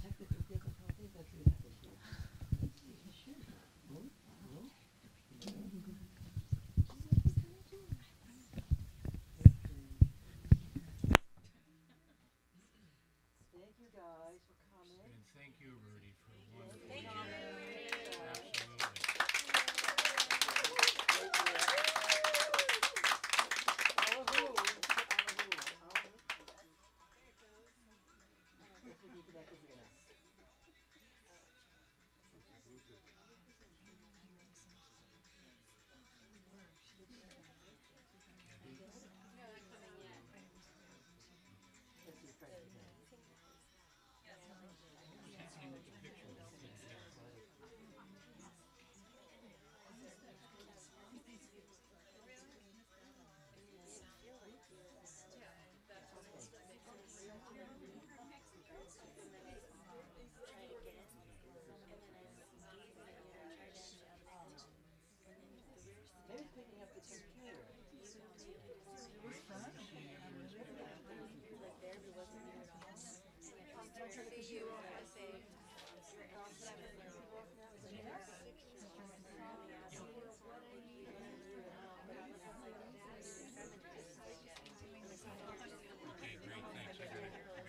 technical difficulties. Let's see what happens here. Thank you guys for coming. And thank you, Rudy, for a wonderful year. Absolutely.